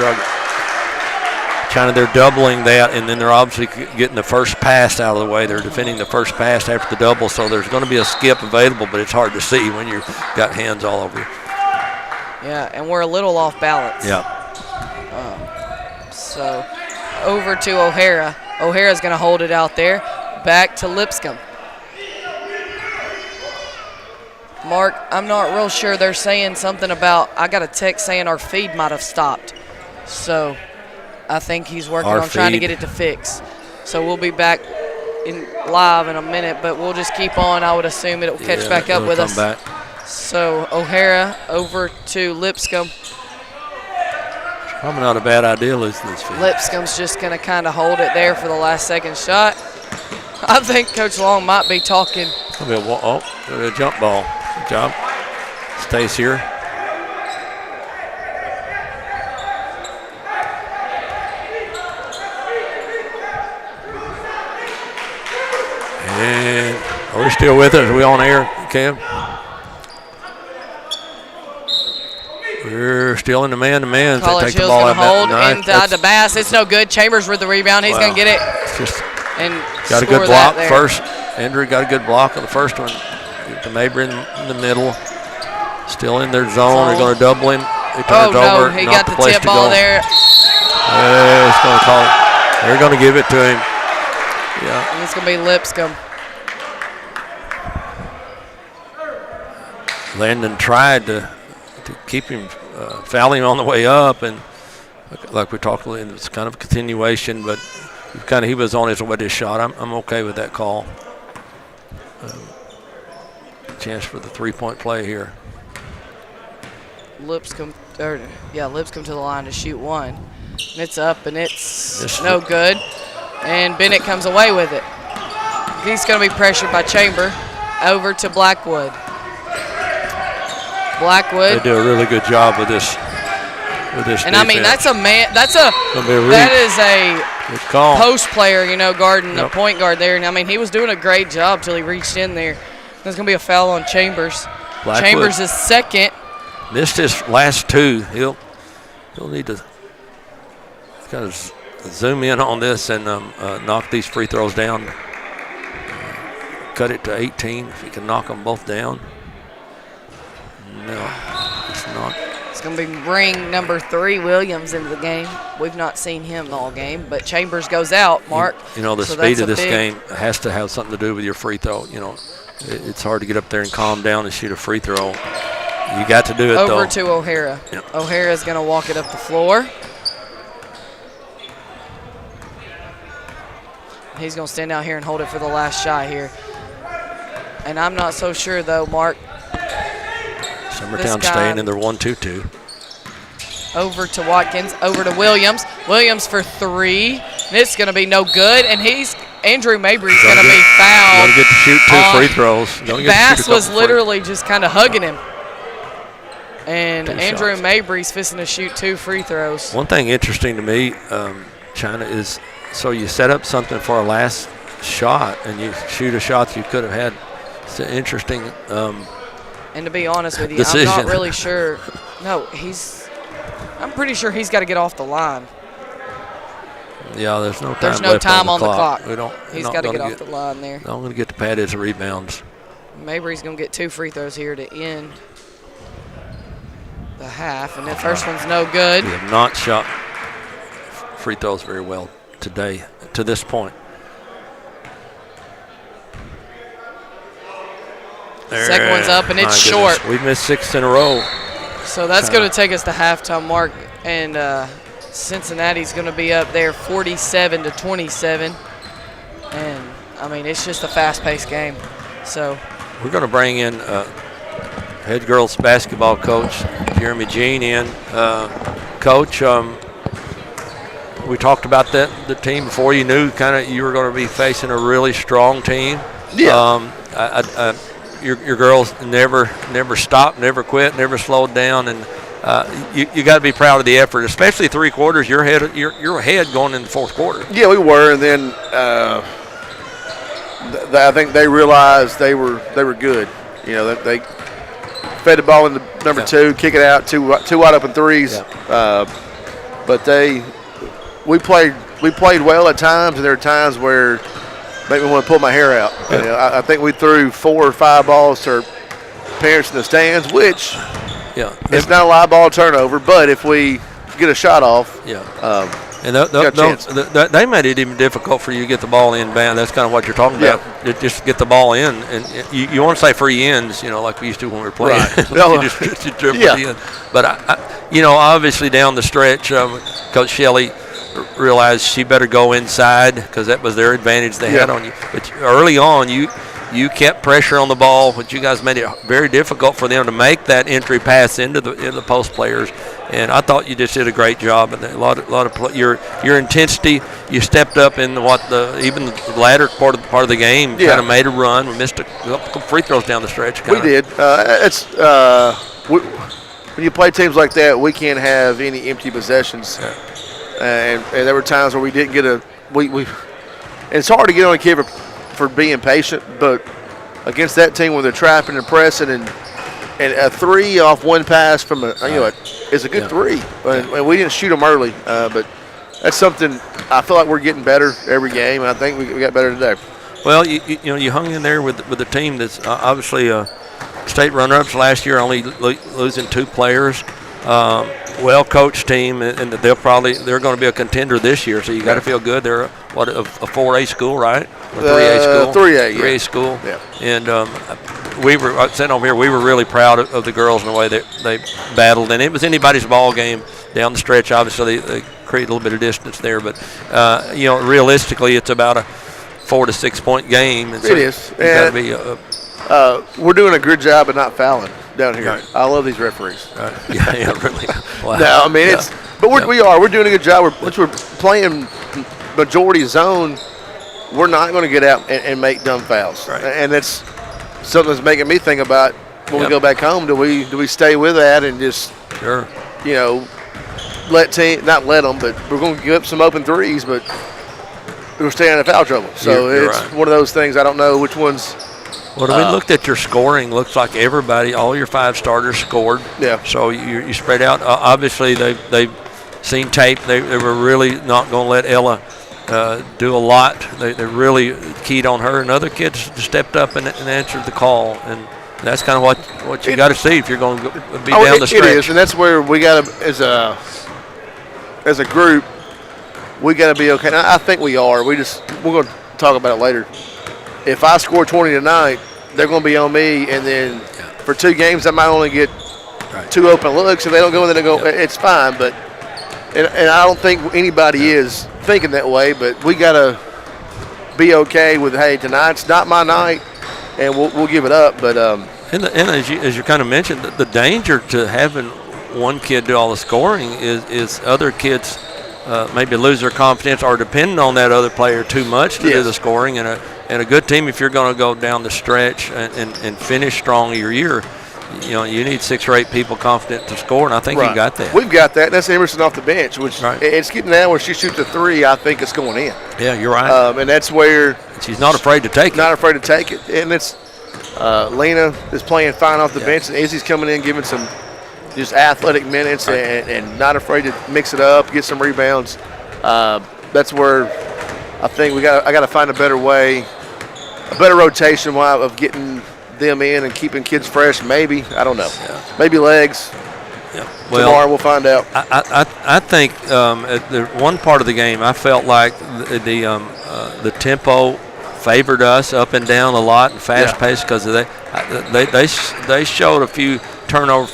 China, they're doubling that, and then they're obviously getting the first pass out of the way. They're defending the first pass after the double, so there's going to be a skip available, but it's hard to see when you've got hands all over you. Yeah, and we're a little off balance. Yeah. So over to O'Hara. O'Hara's going to hold it out there. Back to Lipscomb. Mark, I'm not real sure. They're saying something about, I got a text saying our feed might have stopped. So I think he's working on trying to get it to fix. So we'll be back live in a minute, but we'll just keep on. I would assume it'll catch back up with us. Back. So O'Hara over to Lipscomb. Probably not a bad idea losing this feed. Lipscomb's just going to kind of hold it there for the last second shot. I think Coach Long might be talking. A jump ball. Good job. Stays here. And are we still with us? Are we on air, Cam? We're still in the man-to-man. College Hill's going to hold inside the Bass. It's no good. Chambers with the rebound. He's going to get it. Just and got a good block first. Andrew got a good block on the first one. To Mabry in the middle. Still in their zone. They're going to double him. He turns over. He not got the place tip to ball go. there. It's going to call. They're going to give it to him. Yeah. And it's going to be Lipscomb. Landon tried to keep him, foul him on the way up, and like we talked about, it's kind of a continuation, but he was on his way to his shot. I'm okay with that call. Chance for the 3-point play here. Lipscomb to the line to shoot one. And it's up, and it's no good. And Bennett comes away with it. He's going to be pressured by Chamber. Over to Blackwood. They do a really good job with this. And defense. I mean, that is a good call. Post player, guarding the point guard there. And I mean, he was doing a great job till he reached in there. There's going to be a foul on Chambers. Blackwood. Chambers is second. Missed his last two. He'll need to kind of zoom in on this and knock these free throws down. Cut it to 18 if he can knock them both down. No, it's not. It's going to be ring number 3, Williams, into the game. We've not seen him all game, but Chambers goes out, Mark. The speed of this game has to have something to do with your free throw. It's hard to get up there and calm down and shoot a free throw. You got to do it, though. Over to O'Hara. Yep. O'Hara's going to walk it up the floor. He's going to stand out here and hold it for the last shot here. And I'm not so sure, though, Mark. Summertown staying in their 1-2-2. Over to Watkins, over to Williams. Williams for 3. And it's going to be no good. And Andrew Mabry's going to be fouled. Going to get to shoot 2 free throws. Bass was literally just kind of hugging him. And Andrew Mabry's fixing to shoot 2 free throws. One thing interesting to me, China, is so you set up something for a last shot and you shoot a shot that you could have had. It's an interesting and to be honest with you, decision. I'm not really sure. No, I'm pretty sure he's got to get off the line. Yeah, there's no time. There's no time on the clock. He's got to get off the line there. I'm going to get the pad as rebounds. Mabry's going to get 2 free throws here to end the half, and the first one's no good. We have not shot free throws very well today, to this point. Second one's up, and it's short. We've missed 6 in a row. So that's going to take us to halftime, Mark, and Cincinnati's going to be up there 47-27. And, I mean, it's just a fast-paced game. So we're going to bring in head girls basketball coach Jeremy Jean in. Coach, we talked about the team before. You knew you were going to be facing a really strong team. Yeah. Your girls never stopped, never quit, never slowed down, and you got to be proud of the effort, especially 3 quarters. You're ahead going in the 4th quarter. Yeah, we were, and then I think they realized they were good. They fed the ball into number 2, kick it out, two wide open threes. Yeah. But we played well at times, and there are times where make me want to pull my hair out. Yeah. I think we threw 4 or 5 balls to our parents in the stands, which it's not a live ball turnover, but if we get a shot off, and they made it even difficult for you to get the ball inbound. That's kind of what you're talking about. Just get the ball in, and you want to say free ends, like we used to when we were playing. Right. You just dribble the end. But obviously down the stretch, Coach Shelley realized she better go inside because that was their advantage they had on you. But early on, you kept pressure on the ball, but you guys made it very difficult for them to make that entry pass into the post players. And I thought you just did a great job. And a lot of your intensity. You stepped up in even the latter part of the game. Kind of made a run. We missed a couple free throws down the stretch. We did. When you play teams like that, we can't have any empty possessions. Yeah. And there were times where we didn't get and it's hard to get on a kid for being patient, but against that team when they're trapping and pressing and a 3 off one pass from is a good 3. And we didn't shoot them early, but that's something I feel like we're getting better every game, and I think we got better today. Well, you hung in there with the team that's obviously state runner-ups last year, only losing 2 players. Well-coached team, and they're going to be a contender this year. So you got to feel good. They're a 4A school, right? Or 3A school. 3A, 3A school. Yeah. And we were sitting over here. We were really proud of the girls in the way that they battled, and it was anybody's ball game down the stretch. Obviously, they create a little bit of distance there, but realistically, it's about a 4 to 6 point game. And so it is. Got to be. We're doing a good job of not fouling down here. Right. I love these referees. Right. Yeah, really. Wow. No, I mean we're doing a good job. Once we're playing majority zone, we're not going to get out and make dumb fouls. Right. And that's something that's making me think about when we go back home. Do we stay with that and just not let them, but we're going to give up some open threes, but we're staying in foul trouble. So it's one of those things. I don't know which ones. Well, we looked at your scoring. Looks like all your 5 starters scored. Yeah. So you spread out. Obviously, they've seen tape. They were really not going to let Ella do a lot. They really keyed on her, and other kids stepped up and answered the call. And that's kind of what you got to see if you're going to be down the stretch. It is, and that's where we got to, as a group, we got to be okay. And I think we are. We're going to talk about it later. If I score 20 tonight, they're going to be on me, and then for 2 games, I might only get 2 open looks. If they don't go, then they go. It's fine, but and I don't think anybody is thinking that way. But we got to be okay with, hey, tonight's not my night, and we'll give it up. But and as you kind of mentioned, the danger to having one kid do all the scoring is other kids maybe lose their confidence or depending on that other player too much to do the scoring. And a good team, if you're going to go down the stretch and finish strong your year, you need 6 or 8 people confident to score, and I think you got that. We've got that. That's Emerson off the bench, which it's getting down where she shoots a 3. I think it's going in. Yeah, you're right. And that's where she's not afraid to take it. Not afraid to take it, and it's Lena is playing fine off the bench, and Izzy's coming in giving some just athletic minutes and not afraid to mix it up, get some rebounds. That's where I think I got to find a better way. A better rotation of getting them in and keeping kids fresh, maybe. I don't know. Yeah. Maybe legs. Yeah. Well, tomorrow we'll find out. I think the one part of the game I felt like the tempo favored us up and down a lot and fast paced because they showed a few turnover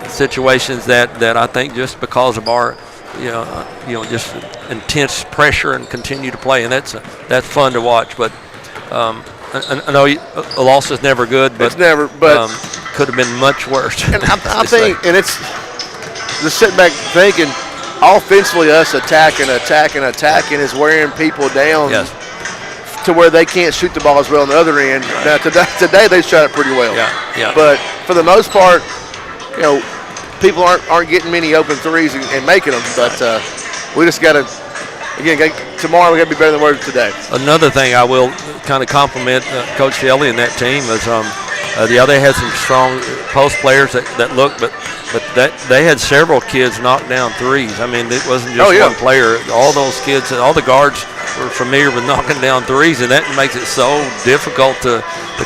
situations that I think just because of our just intense pressure and continue to play, and that's fun to watch. But I know a loss is never good, but could have been much worse. And I think, and it's just sitting back thinking, offensively, us attacking is wearing people down to where they can't shoot the ball as well on the other end. Right. Now today they shot it pretty well. Yeah. But for the most part, people aren't getting many open threes and making them, but we just got to, again, tomorrow we got to be better than we were today. Another thing I will kind of compliment Coach Shelley and that team is they had some strong post players that looked, but they had several kids knock down threes. I mean, it wasn't just one player. All those kids, all the guards were familiar with knocking down threes, and that makes it so difficult to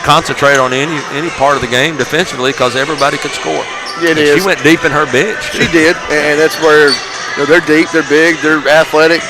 concentrate on any part of the game defensively because everybody could score. It is. She went deep in her bench. She did, and that's where they're deep, they're big, they're athletic,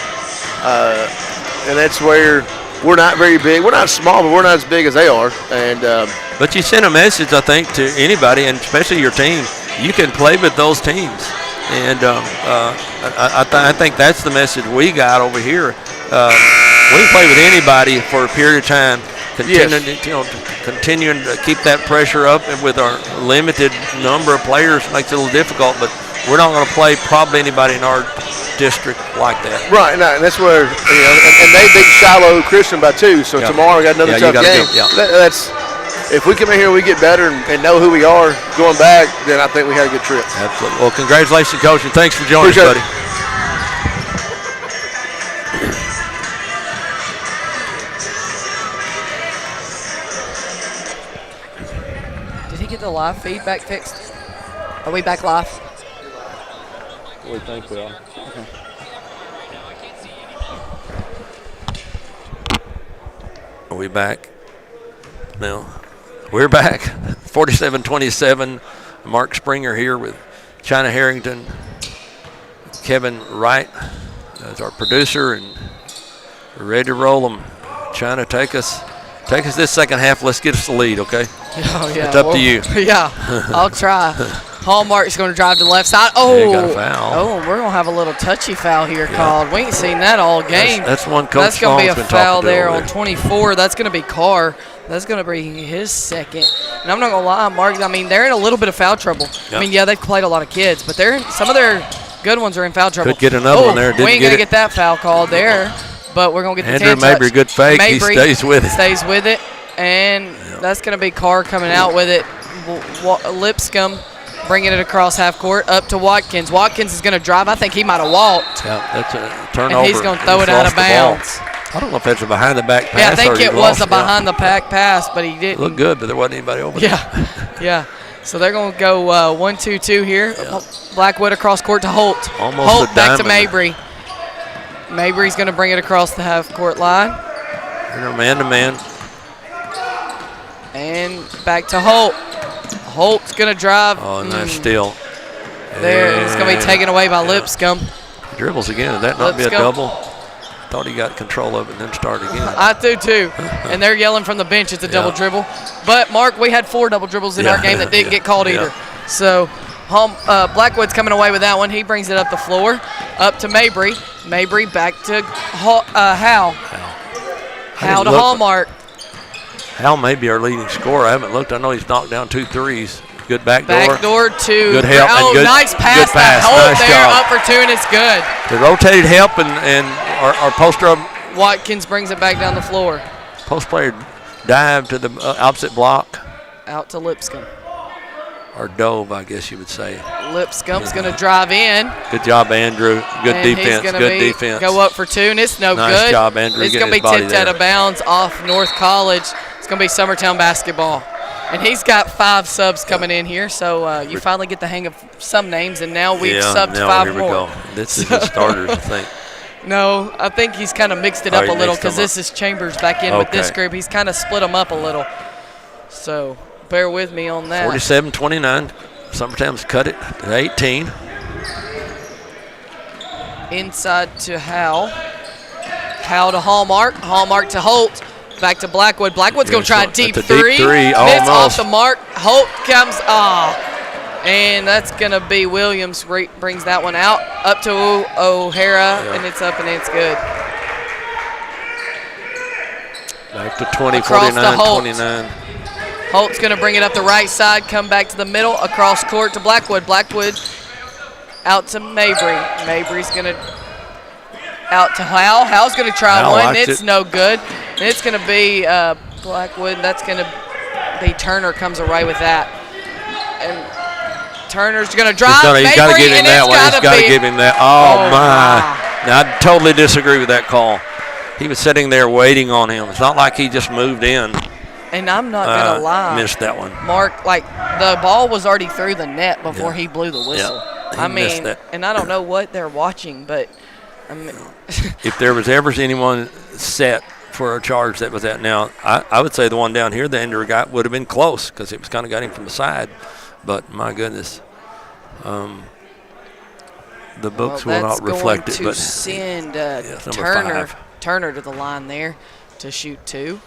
and that's where we're not very big. We're not small, but we're not as big as they are. And but you send a message, I think, to anybody, and especially your team. You can play with those teams, and I think that's the message we got over here. We can play with anybody for a period of time. Continuing to keep that pressure up, and with our limited number of players makes it a little difficult, but we're not going to play probably anybody in our district like that. Right, and that's where, and they beat Shiloh Christian by 2, so tomorrow we got another tough game. That's, if we come in here and we get better and know who we are going back, then I think we had a good trip. Absolutely. Well, congratulations, Coach, and thanks for joining us, buddy. The live feedback fixed? Are we back live? We think we are. Okay. Are we back? No. We're back. 47-27. Mark Springer here with China Harrington. Kevin Wright as our producer, and we're ready to roll them. China, take us this second half. Let's get us the lead, okay? Oh, yeah. It's up to you. Yeah, I'll try. Hallmark's going to drive to the left side. Oh, yeah, got a foul. Oh, we're going to have a little touchy foul here called. We ain't seen that all game. That's one Coach That's going to be a been foul talking to there over on 24. That's going to be Carr. That's going to be his second. And I'm not going to lie, Mark, I mean, they're in a little bit of foul trouble. Yep. I mean, yeah, they've played a lot of kids, but some of their good ones are in foul trouble. Could get another one there. Didn't we ain't going to get that foul called there, but we're going to get the Andrew Mabry, good fake. He stays with it. Stays with it, and that's going to be Carr coming out with it. Lipscomb bringing it across half court up to Watkins. Watkins is going to drive. I think he might have walked. Yeah, that's a turnover. And he's going to throw it out of bounds. I don't know if that's a behind-the-back pass. Yeah, I think or it was a behind-the-back pass, but he didn't. Looked good, but there wasn't anybody over there. Yeah. So they're going to go 1-2-2 here. Yeah. Blackwood across court to Holt. Almost Holt back to Mabry. Mabry's going to bring it across the half-court line. They're man-to-man. And back to Holt. Holt's going to drive. Oh, nice steal. There, it's going to be taken away by Lipscomb. Dribbles again. Would that not be a double? Thought he got control of it and then started again. I do too. And they're yelling from the bench it's a double dribble. But, Mark, we had 4 double dribbles in our game that didn't get called either. So, Blackwood's coming away with that one. He brings it up the floor, up to Mabry. Mabry back to Hal. Hal to Hallmark. Hal may be our leading scorer. I haven't looked. I know he's knocked down 2 threes. Good back door. Back door to. Good help. Oh, and good, nice pass. Good pass. Holt Nice there, job. up for 2, and it's good. The rotated help and our poster Watkins brings it back down the floor. Post player dive to the opposite block. Out to Lipscomb. Or dove, I guess you would say. Lipscomb's going to drive in. Good job, Andrew. Good and defense. Good defense. Go up for 2, and it's no good. Nice job, Andrew. It's going to be tipped out of bounds off North College. It's going to be Summertown basketball. And he's got 5 subs coming in here, so you finally get the hang of some names, and now we've subbed 5 here more. We go. This is the starters, I think. No, I think he's kind of mixed it up a little because this is Chambers back in with this group. He's kind of split them up a little. So bear with me on that. 47-29. Summertown's cut it to 18. Inside to Hal. Hal to Hallmark. Hallmark to Holt. Back to Blackwood. Blackwood's going to try a deep three. It's off the mark. Holt comes. And that's going to be Williams brings that one out. Up to O'Hara, and it's up and it's good. Back to 20, 49-29. Holt's going to bring it up the right side, come back to the middle, across court to Blackwood. Blackwood out to Mabry. Mabry's going to out to Hal. Hal's going to try one. It's no good. And it's going to be Blackwood. That's going to be Turner comes away with that. And Turner's going to drive. He's got to give him that one. He's got to give him that. Oh, my. Now, I totally disagree with that call. He was sitting there waiting on him. It's not like he just moved in. And I'm not going to lie. Missed that one. Mark, like, the ball was already through the net before he blew the whistle. I mean, that. And I don't know what they're watching, but, I mean. If there was ever anyone set for a charge that was that now, I would say the one down here, the Ender guy, would have been close because it was kind of got him from the side. But, my goodness. The books will not reflect it. But send Turner to the line there to shoot 2.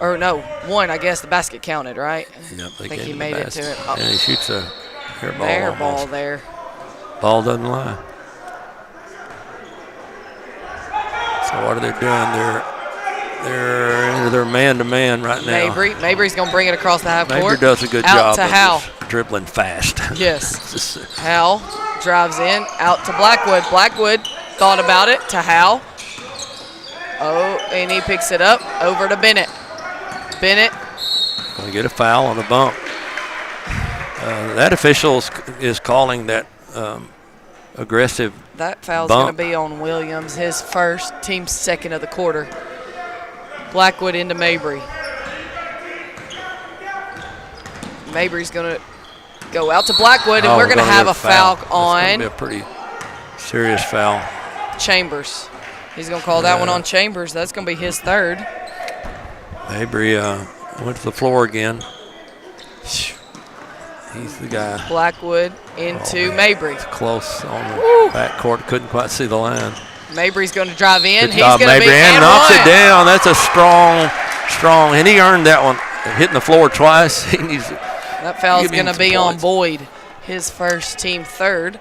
Or no, 1. I guess the basket counted, right? Yep, I think he made it to it. And he shoots a air ball. Air ball there. Ball doesn't lie. So what are they doing? They're man-to-man right now. Mabry's going to bring it across the half court. Mabry does a good job of Hal. Dribbling fast. Yes. Hal drives in, out to Blackwood. Blackwood thought about it to Hal. Oh, and he picks it up over to Bennett. Bennett. Going to get a foul on the bump. That official is calling that aggressive That foul's going to be on Williams, his first, team's second of the quarter. Blackwood into Mabry. Mabry's going to go out to Blackwood, and we're going to have a foul on. It's going to be a pretty serious foul. Chambers. He's going to call that one on Chambers. That's going to be his third. Mabry went to the floor again. He's the guy. Blackwood into Mabry. Close on the back court. Couldn't quite see the line. Mabry's going to drive in. Good job, Mabry, and knocks it down. That's a strong, and he earned that one. Hitting the floor twice. He needs. That foul's going to be on Boyd, his first, team third.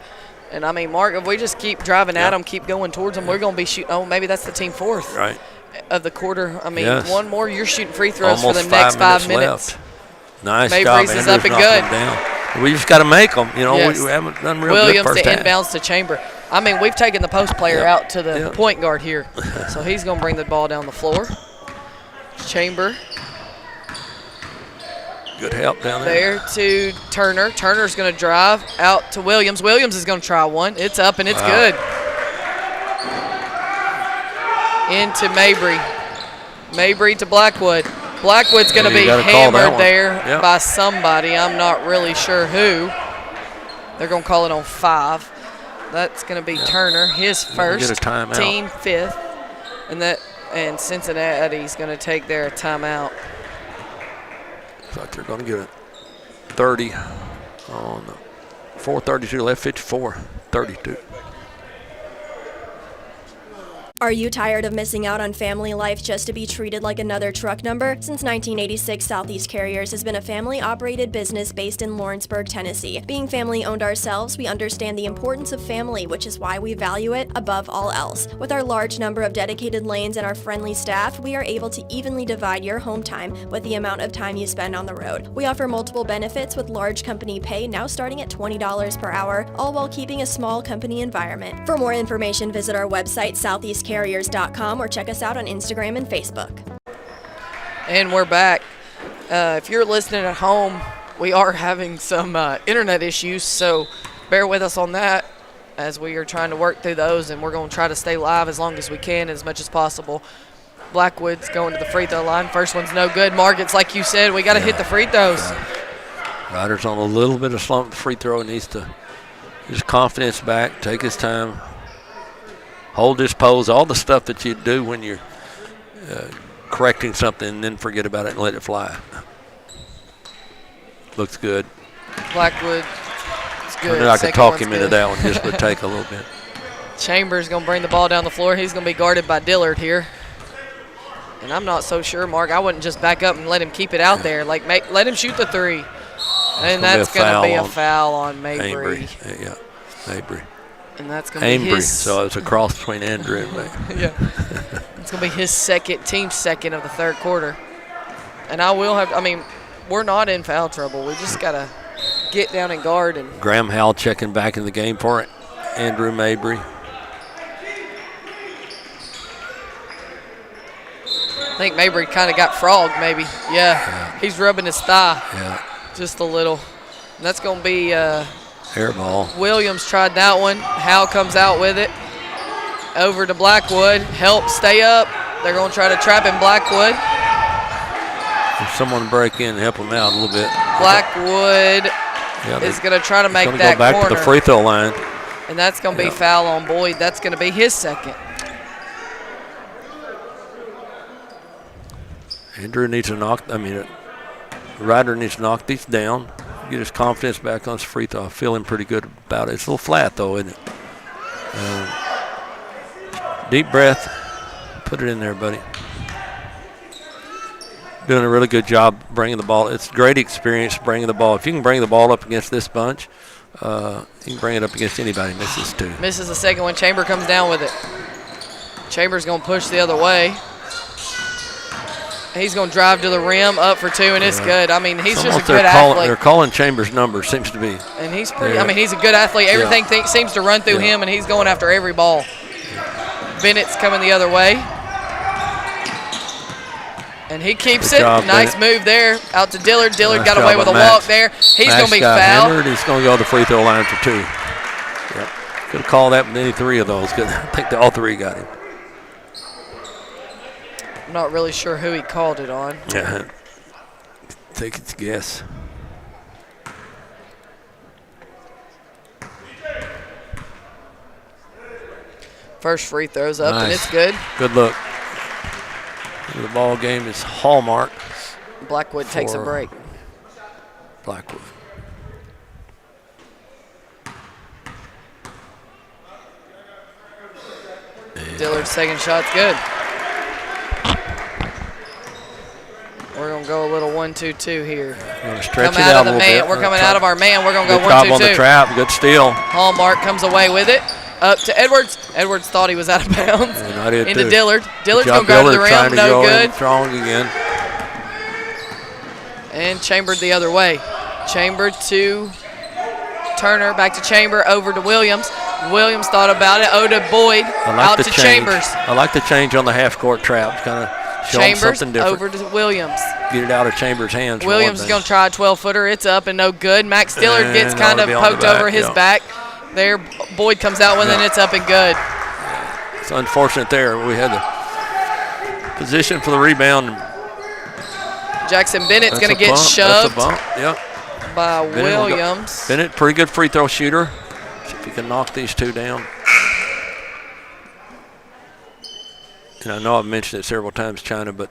And, I mean, Mark, if we just keep driving at him, keep going towards him, we're going to be shooting. Oh, maybe that's the team fourth of the quarter. I mean, one more, you're shooting free throws for the next 5 minutes. Left. Nice Mabry's job. is up and good. Down. We just got to make them. You know, we haven't done real Williams good first to half. inbounds to Chamber. I mean, we've taken the post player out to the point guard here. So he's going to bring the ball down the floor. Chamber. Good help down there. There to Turner. Turner's going to drive out to Williams. Williams is going to try one. It's up and it's good. Into Mabry. Mabry to Blackwood. Blackwood's going to be hammered there by somebody. I'm not really sure who. They're going to call it on 5. That's going to be Turner, his first, team 5th. And Cincinnati's going to take their timeout. Looks like they're going to get a 30 on 4:32 left, 54-32. Are you tired of missing out on family life just to be treated like another truck number? Since 1986, Southeast Carriers has been a family-operated business based in Lawrenceburg, Tennessee. Being family-owned ourselves, we understand the importance of family, which is why we value it above all else. With our large number of dedicated lanes and our friendly staff, we are able to evenly divide your home time with the amount of time you spend on the road. We offer multiple benefits with large company pay now starting at $20 per hour, all while keeping a small company environment. For more information, visit our website, southeastcarriers.com, or check us out on Instagram and Facebook. And we're back. If you're listening at home, we are having some internet issues, so bear with us on that as we are trying to work through those, and we're going to try to stay live as long as we can, as much as possible. Blackwood's going to the free throw line. First one's no good. Margaret's, like you said, we got to hit the free throws. Ryder's on a little bit of slump. The free throw needs to get his confidence back, take his time. Hold his pose, all the stuff that you do when you're correcting something and then forget about it and let it fly. Looks good. Blackwood is good. I could talk him into that one, just would take a little bit. Chambers going to bring the ball down the floor. He's going to be guarded by Dillard here. And I'm not so sure, Mark. I wouldn't just back up and let him keep it out there. Like, let him shoot the 3. And that's going to be a foul on Mabry. Yeah, Mabry. And that's going to be his. So it's a cross between Andrew and me. Yeah. It's going to be his team's second of the third quarter. And we're not in foul trouble. We just got to get down and guard. And Graham Howell checking back in the game for it. Andrew Mabry. I think Mabry kind of got frogged, maybe. Yeah. He's rubbing his thigh. Yeah. Just a little. And that's going to be air ball. Williams tried that one. Howell comes out with it. Over to Blackwood. Help stay up. They're going to try to trap him, Blackwood. If someone break in and help him out a little bit. Blackwood is going to try to make that go back corner. To the free throw line. And that's going to be foul on Boyd. That's going to be his second. Andrew needs to Ryder needs to knock these down, get his confidence back on his free throw. I'm feeling pretty good about it. It's a little flat, though, isn't it? Deep breath. Put it in there, buddy. Doing a really good job bringing the ball. It's a great experience bringing the ball. If you can bring the ball up against this bunch, you can bring it up against anybody. Misses 2. Misses the second one. Chamber comes down with it. Chamber's going to push the other way. He's going to drive to the rim, up for 2, and it's good. I mean, he's just a good athlete. They're calling Chambers' number, seems to be. And he's pretty. I mean, he's a good athlete. Everything seems to run through him, and he's going after every ball. Bennett's coming the other way. And he keeps it. Nice move there. Out to Dillard. Dillard got away with a walk there. He's going to be fouled. He's going to go to the free throw line for 2. Yep. Could have called that with any 3 of those. I think all 3 got him. I'm not really sure who he called it on. Yeah. Take its guess. First free throw's up, and it's good. Good look. The ball game is Hallmark. Blackwood takes a break. Blackwood. Dillard's second shot's good. We're going to go a little 1-2-2 here. Gonna stretch Come it out out of the a little man. bit. We're coming out of our man. We're going to go Good job 1-2-2. on the trap. Good steal. Hallmark comes away with it. Up to Edwards. Edwards thought he was out of bounds. And I did Into too. Dillard. Dillard's Good going to go to the Dillard trying rim. to No go in good. strong again. And Chambered the other way. Chambered to Turner. Back to Chamber. Over to Williams. Williams thought about it. Oda Boyd. Out to Chambers. I like the change on the half-court trap. Kind of show them Chambers something different. over to Williams. Get it out of Chambers' hands. Williams is going to try a 12-footer. It's up and no good. Max Dillard And gets kind of ought to be on the poked over back, his yeah. back. There, Boyd comes out with it, and it's up and good. It's unfortunate there. We had the position for the rebound. Jackson Bennett's going to get That's shoved a bump. Yep. by Bennett will go- Williams. Bennett, pretty good free throw shooter. See if he can knock these two down. And I know I've mentioned it several times, China, but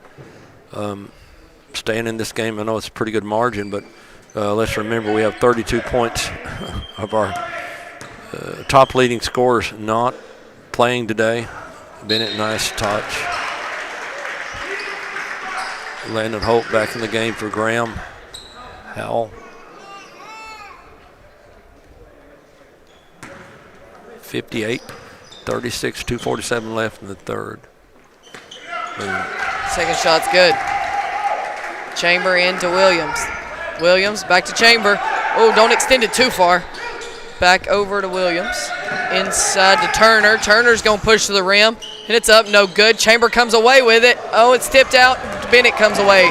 staying in this game, I know it's a pretty good margin, but let's remember we have 32 points of our top leading scorers not playing today. Bennett, nice touch. Landon Holt back in the game for Graham. Howell. 58, 36, 2:47 left in the third. Boom. Second shot's good. Chamber into Williams. Williams back to Chamber. Oh, don't extend it too far. Back over to Williams. Inside to Turner. Turner's going to push to the rim. And it's up, no good. Chamber comes away with it. Oh, it's tipped out. Bennett comes away.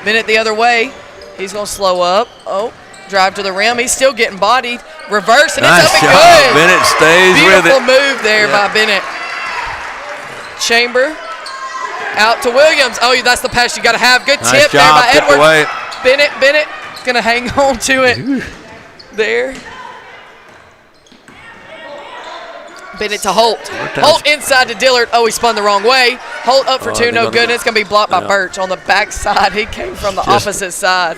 Bennett the other way. He's going to slow up. Oh, drive to the rim. He's still getting bodied. Reverse, and Nice it's up job. and good. Bennett stays with Beautiful it. move there by Bennett. Chamber out to Williams. Oh, that's the pass you got to have. Good Nice tip job, there by tipped Edwards. away. Bennett's going to hang on to it there. Bennett to Holt. Holt inside to Dillard. Oh, he spun the wrong way. Holt up for two, no good. It's going to be blocked by Birch on the backside. He came from the opposite side.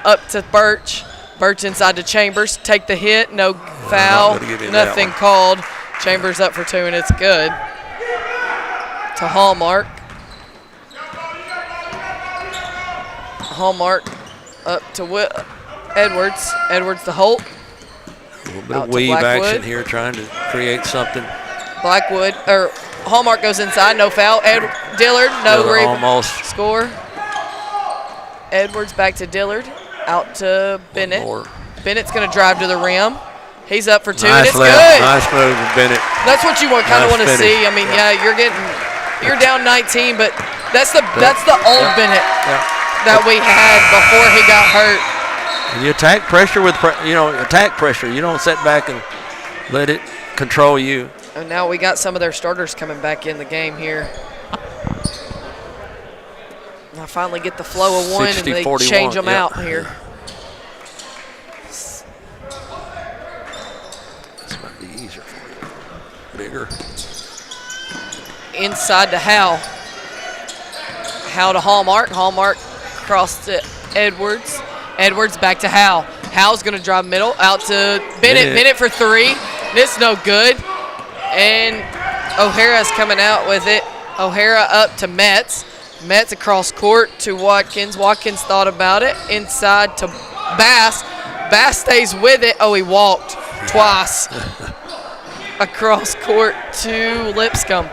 Up to Birch. Birch inside to Chambers. Take the hit. No foul. Nothing called. Chambers up for two, and it's good. To Hallmark. Hallmark up to Edwards. Edwards to Holt. A little bit of weave action here, trying to create something. Blackwood, or Hallmark goes inside, no foul. Dillard, no rebound. Almost. Score. Edwards back to Dillard, out to Bennett. Bennett's going to drive to the rim. He's up for two, and it's good. Nice move from Bennett. That's what you kind of want to see. I mean, yeah, you're down 19, but that's the old Bennett that we had before he got hurt. You attack pressure with attack pressure. You don't sit back and let it control you. And now we got some of their starters coming back in the game here. I finally get the flow of one, 60, and they 41, change them out here. This might be easier for you. Bigger. Inside to Howell. Howell to Hallmark. Hallmark cross to Edwards. Edwards back to Howell. Howell's going to drive middle. Out to Bennett. Bennett for three. This no good. And O'Hara's coming out with it. O'Hara up to Metz. Metz across court to Watkins. Watkins thought about it. Inside to Bass. Bass stays with it. Oh, he walked twice. Across court to Lipscomb.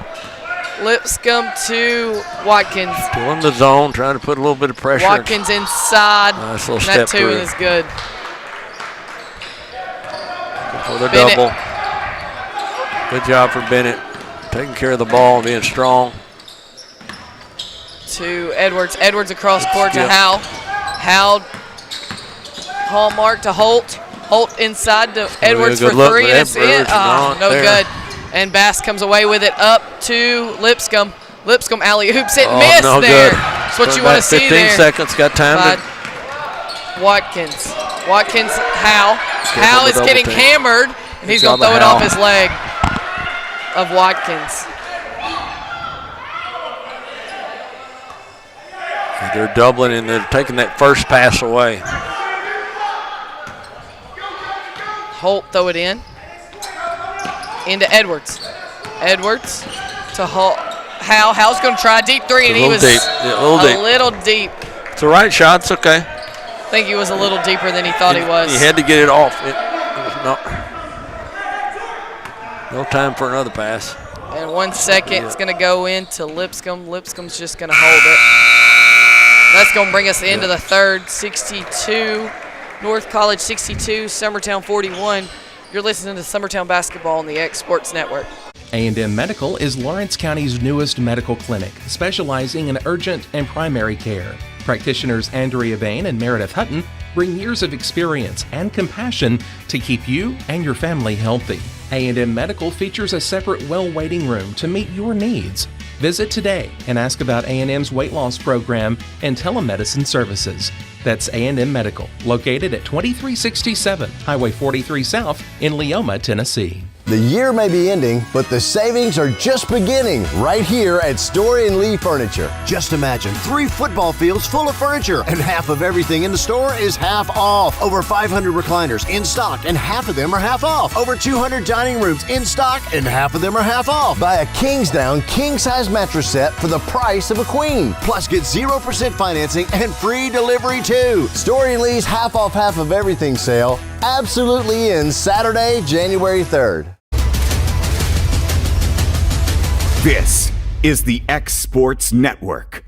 Lipscomb to Watkins. Still in the zone, trying to put a little bit of pressure. Watkins inside. Nice little That step two through. is good. For the Bennett. double. Good job for Bennett. Taking care of the ball and being strong. To Edwards. Edwards across court to skip. Howell. Howell. Hallmark to Holt. Holt inside to Edwards for good look, three. but And it's in. Edwards not No there. good. And Bass comes away with it up to Lipscomb. Lipscomb alley-oops it. Oh, Missed no there. good. That's what you Put want to back see 15 there. seconds, got time By to. Watkins. Watkins, Howell. Careful Howell the is double getting team. hammered, and he's Good going to job throw of it off Howell. his leg of Watkins. They're doubling and they're taking that first pass away. Holt throw it in. Into Edwards. Edwards to Holt. How's going to try a deep three, and he was deep. Yeah, a little deep. It's a right shot. It's okay. I think he was a little deeper than he thought he was. He had to get it off. It was no time for another pass. And 1 second, it's going to go into Lipscomb. Lipscomb's just going to hold it. That's going to bring us into the third. 62, North College 62, Summertown 41. You're listening to Summertown Basketball on the X Sports Network. A&M Medical is Lawrence County's newest medical clinic, specializing in urgent and primary care. Practitioners Andrea Bain and Meredith Hutton bring years of experience and compassion to keep you and your family healthy. A&M Medical features a separate well waiting room to meet your needs. Visit today and ask about A&M's weight loss program and telemedicine services. That's A&M Medical, located at 2367 Highway 43 South in Leoma, Tennessee. The year may be ending, but the savings are just beginning right here at Story & Lee Furniture. Just imagine 3 football fields full of furniture, and half of everything in the store is half off. Over 500 recliners in stock, and half of them are half off. Over 200 dining rooms in stock, and half of them are half off. Buy a Kingsdown king-size mattress set for the price of a queen. Plus, get 0% financing and free delivery too. Story & Lee's half off half of everything sale absolutely ends Saturday, January 3rd. This is the X Sports Network.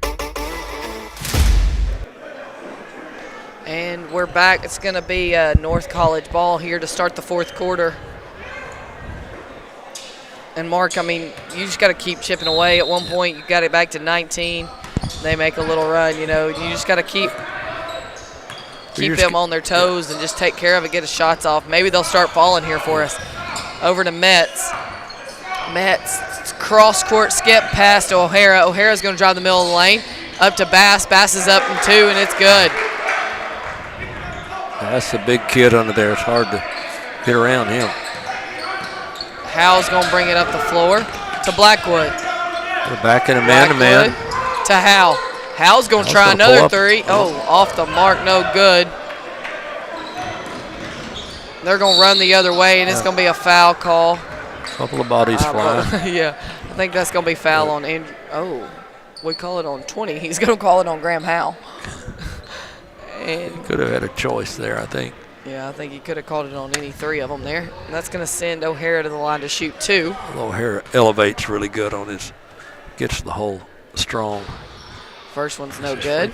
And we're back. It's going to be North College ball here to start the fourth quarter. And Mark, I mean, you just got to keep chipping away. At one point, you got it back to 19. They make a little run, you know. You just got to keep them on their toes and just take care of it, get the shots off. Maybe they'll start falling here for us. Over to Metz. Metz, cross-court skip pass to O'Hara. O'Hara's going to drive the middle of the lane. Up to Bass. Bass is up in 2, and it's good. That's a big kid under there. It's hard to get around him. Howell's going to bring it up the floor to Blackwood. We're back in a man-to-man. To Howell. Howell's going to try another 3. Oh, off the mark, no good. They're going to run the other way, and it's going to be a foul call. Couple of bodies flying. Yeah, I think that's going to be foul on Andrew. Oh, we call it on 20. He's going to call it on Graham Howell. And he could have had a choice there, I think. Yeah, I think he could have called it on any 3 of them there. And that's going to send O'Hara to the line to shoot 2. O'Hara elevates really good on his, gets the hole strong. First one's no good.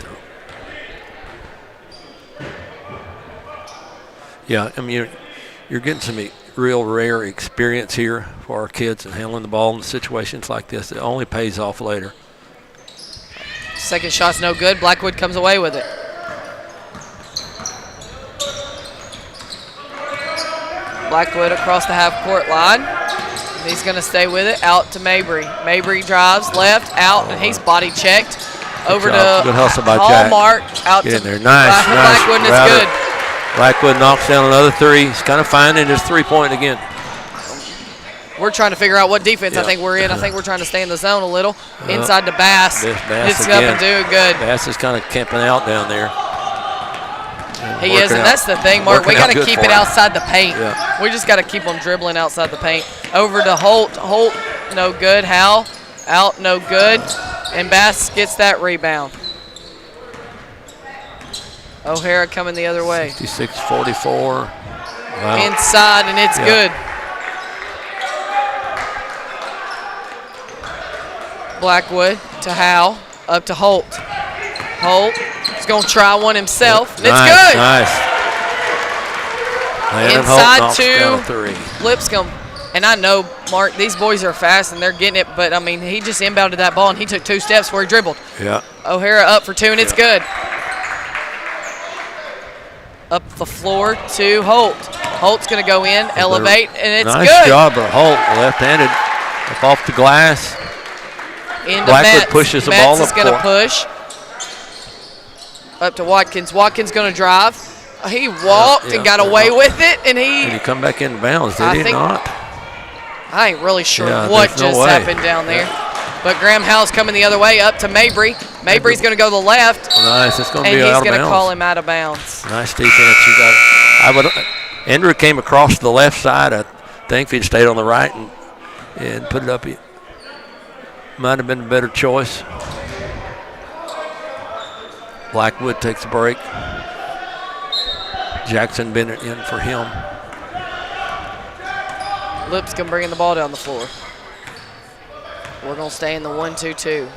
Yeah, I mean, you're getting some real rare experience here for our kids and handling the ball in situations like this. It only pays off later. Second shot's no good. Blackwood comes away with it. Blackwood across the half-court line. He's going to stay with it. Out to Mabry. Mabry drives left, out, and he's body checked. Over to good hustle by Hallmark. Jack. Out Get to in there. Nice. Blackwood, and it's good. Blackwood knocks down another 3. He's kind of finding his 3-point again. We're trying to figure out what defense I think we're in. I think we're trying to stay in the zone a little. Inside to Bass. Hits it up and doing good. Bass is kind of camping out down there. He is, and that's the thing, Mark. We got to keep it outside the paint. Yeah. We just got to keep them dribbling outside the paint. Over to Holt. Holt, no good. Howell, out, no good. And Bass gets that rebound. O'Hara coming the other way. 66-44. Wow. Inside, and it's good. Blackwood to Howell, up to Holt. Holt is going to try one himself. And it's good. Nice. Inside to Lipscomb. And I know, Mark, these boys are fast and they're getting it, but, I mean, he just inbounded that ball and he took 2 steps where he dribbled. Yeah. O'Hara up for 2, and it's good. Up the floor to Holt. Holt's going to go in, elevate, and it's good. Nice job by Holt, left-handed, up off the glass. Into Blackwood Metz. pushes the Metz ball up is going to push. Up to Watkins. Watkins going to drive. He walked and got away with it, and Did he come back in bounds? Did he not? I ain't really sure what just happened down there. But Graham Howell's coming the other way up to Mabry. Mabry's going to go to the left. Nice. It's going to and be he's out of going to bounds. call him out of bounds. Nice defense. Andrew came across to the left side. I think if he'd stayed on the right and put it up, it might have been a better choice. Blackwood takes a break. Jackson Bennett in for him. Lipscomb bringing the ball down the floor. We're going to stay in the 1-2-2.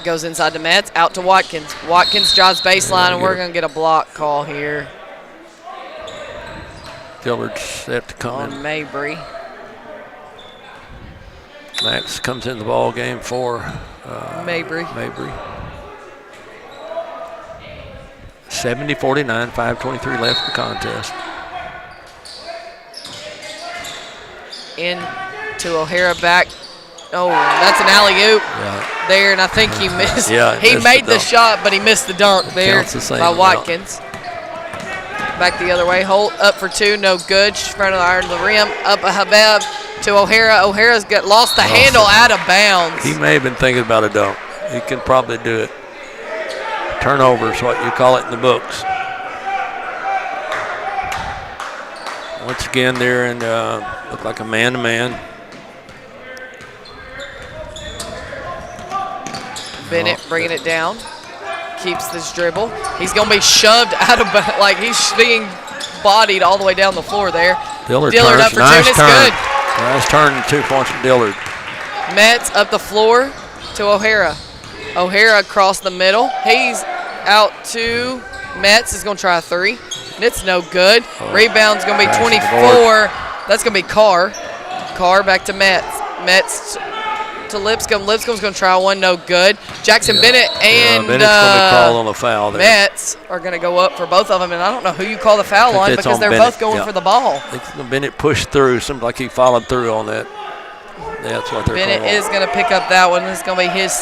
Goes inside to Metz, out to Watkins. Watkins drives baseline, and we're going to get a block call here. Dillard's set to come in. Mabry. Max comes in the ball game for Mabry. 70-49, 5:23 left in the contest. In to O'Hara back. Oh, that's an alley-oop there, and I think he missed. He made the shot, but he missed the dunk there by Watkins. Back the other way. Holt up for two, no good. Front of the iron to the rim. Up a Habab to O'Hara. O'Hara's lost the handle out of bounds. He may have been thinking about a dunk. He can probably do it. Turnover is what you call it in the books. Once again, they're in look like a man-to-man. Bennett bringing it down. Keeps this dribble. He's going to be shoved out of, like he's being bodied all the way down the floor there. Dillard up for two, and it's good. Nice turn, 2 points from Dillard. Metz up the floor to O'Hara. O'Hara across the middle. He's out to Metz. Is going to try a three, and it's no good. Rebound's going to be 24. That's going to be Carr. Carr back to Metz. Metz to Lipscomb. Lipscomb's going to try one, no good. Jackson Bennett and Bennett's going to be called on a foul there. Metz are going to go up for both of them, and I don't know who you call the foul on because they're both going for the ball. Bennett pushed through. Seemed like he followed through on that. That's what they're Bennett calling. is going to pick up that one. It's going to be his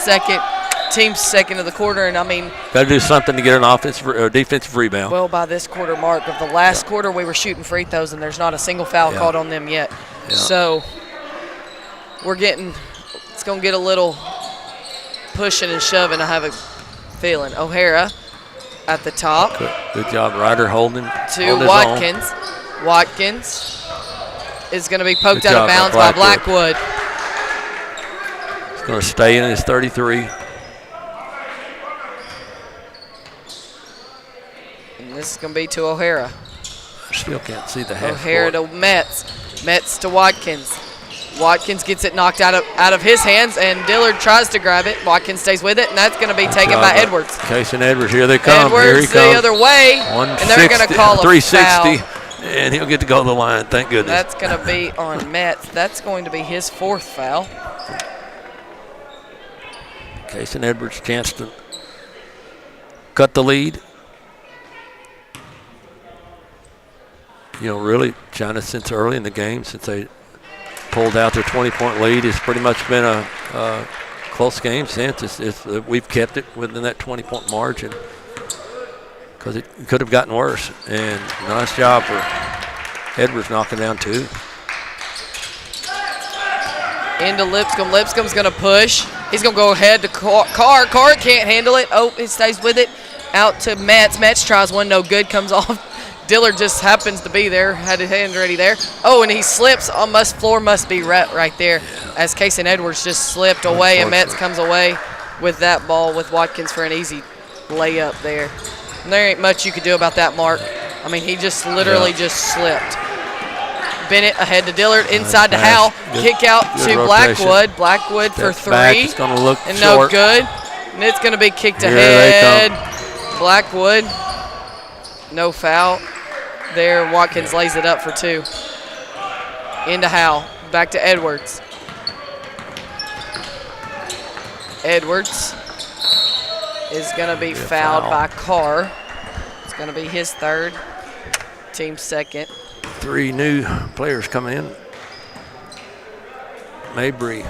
team's second of the quarter, and I mean, got to do something to get an offensive or defensive rebound. Well, by this quarter mark of the last quarter, we were shooting free throws, and there's not a single foul called on them yet. So it's going to get a little pushing and shoving, I have a feeling. O'Hara at the top. Good job, Ryder holding to Watkins. Watkins is going to be poked out of bounds by Blackwood. He's going to stay in his 33. And this is going to be to O'Hara. Still can't see the half O'Hara to Metz. Metz to Watkins. Watkins gets it knocked out of his hands, and Dillard tries to grab it. Watkins stays with it, and that's going to be taken by Edwards. Case and Edwards, here they come. Edwards here he comes. the other way, and they're going to call a 360, foul. and he'll get to go to the line. Thank goodness. That's going to be on Metz. That's going to be his fourth foul. Case and Edwards' chance to cut the lead. You know, really, China, since early in the game, since they pulled out their 20-point lead, it's pretty much been a close game since. We've kept it within that 20-point margin because it could have gotten worse. And nice job for Edwards knocking down two. Into Lipscomb. Lipscomb's going to push. He's going to go ahead to Carr. Carr can't handle it. Oh, he stays with it. Out to Metz. Metz tries one, no good. Comes off. Dillard just happens to be there. Had his hand ready there. Oh, and he slips. Floor must be right there as Case and Edwards just slipped away, and Metz comes away with that ball with Watkins for an easy layup there. And there ain't much you could do about that, Mark. I mean, he just literally just slipped. Bennett ahead to Dillard, inside to Howell. Kick out to Blackwood. Blackwood for three. It's going to look and short. No good. And it's going to be kicked ahead. Blackwood. No foul. There, Watkins lays it up for two. Into Howell. Back to Edwards. Edwards is going to be fouled by Carr. It's going to be his third. Team second. Three new players coming in. Mabry,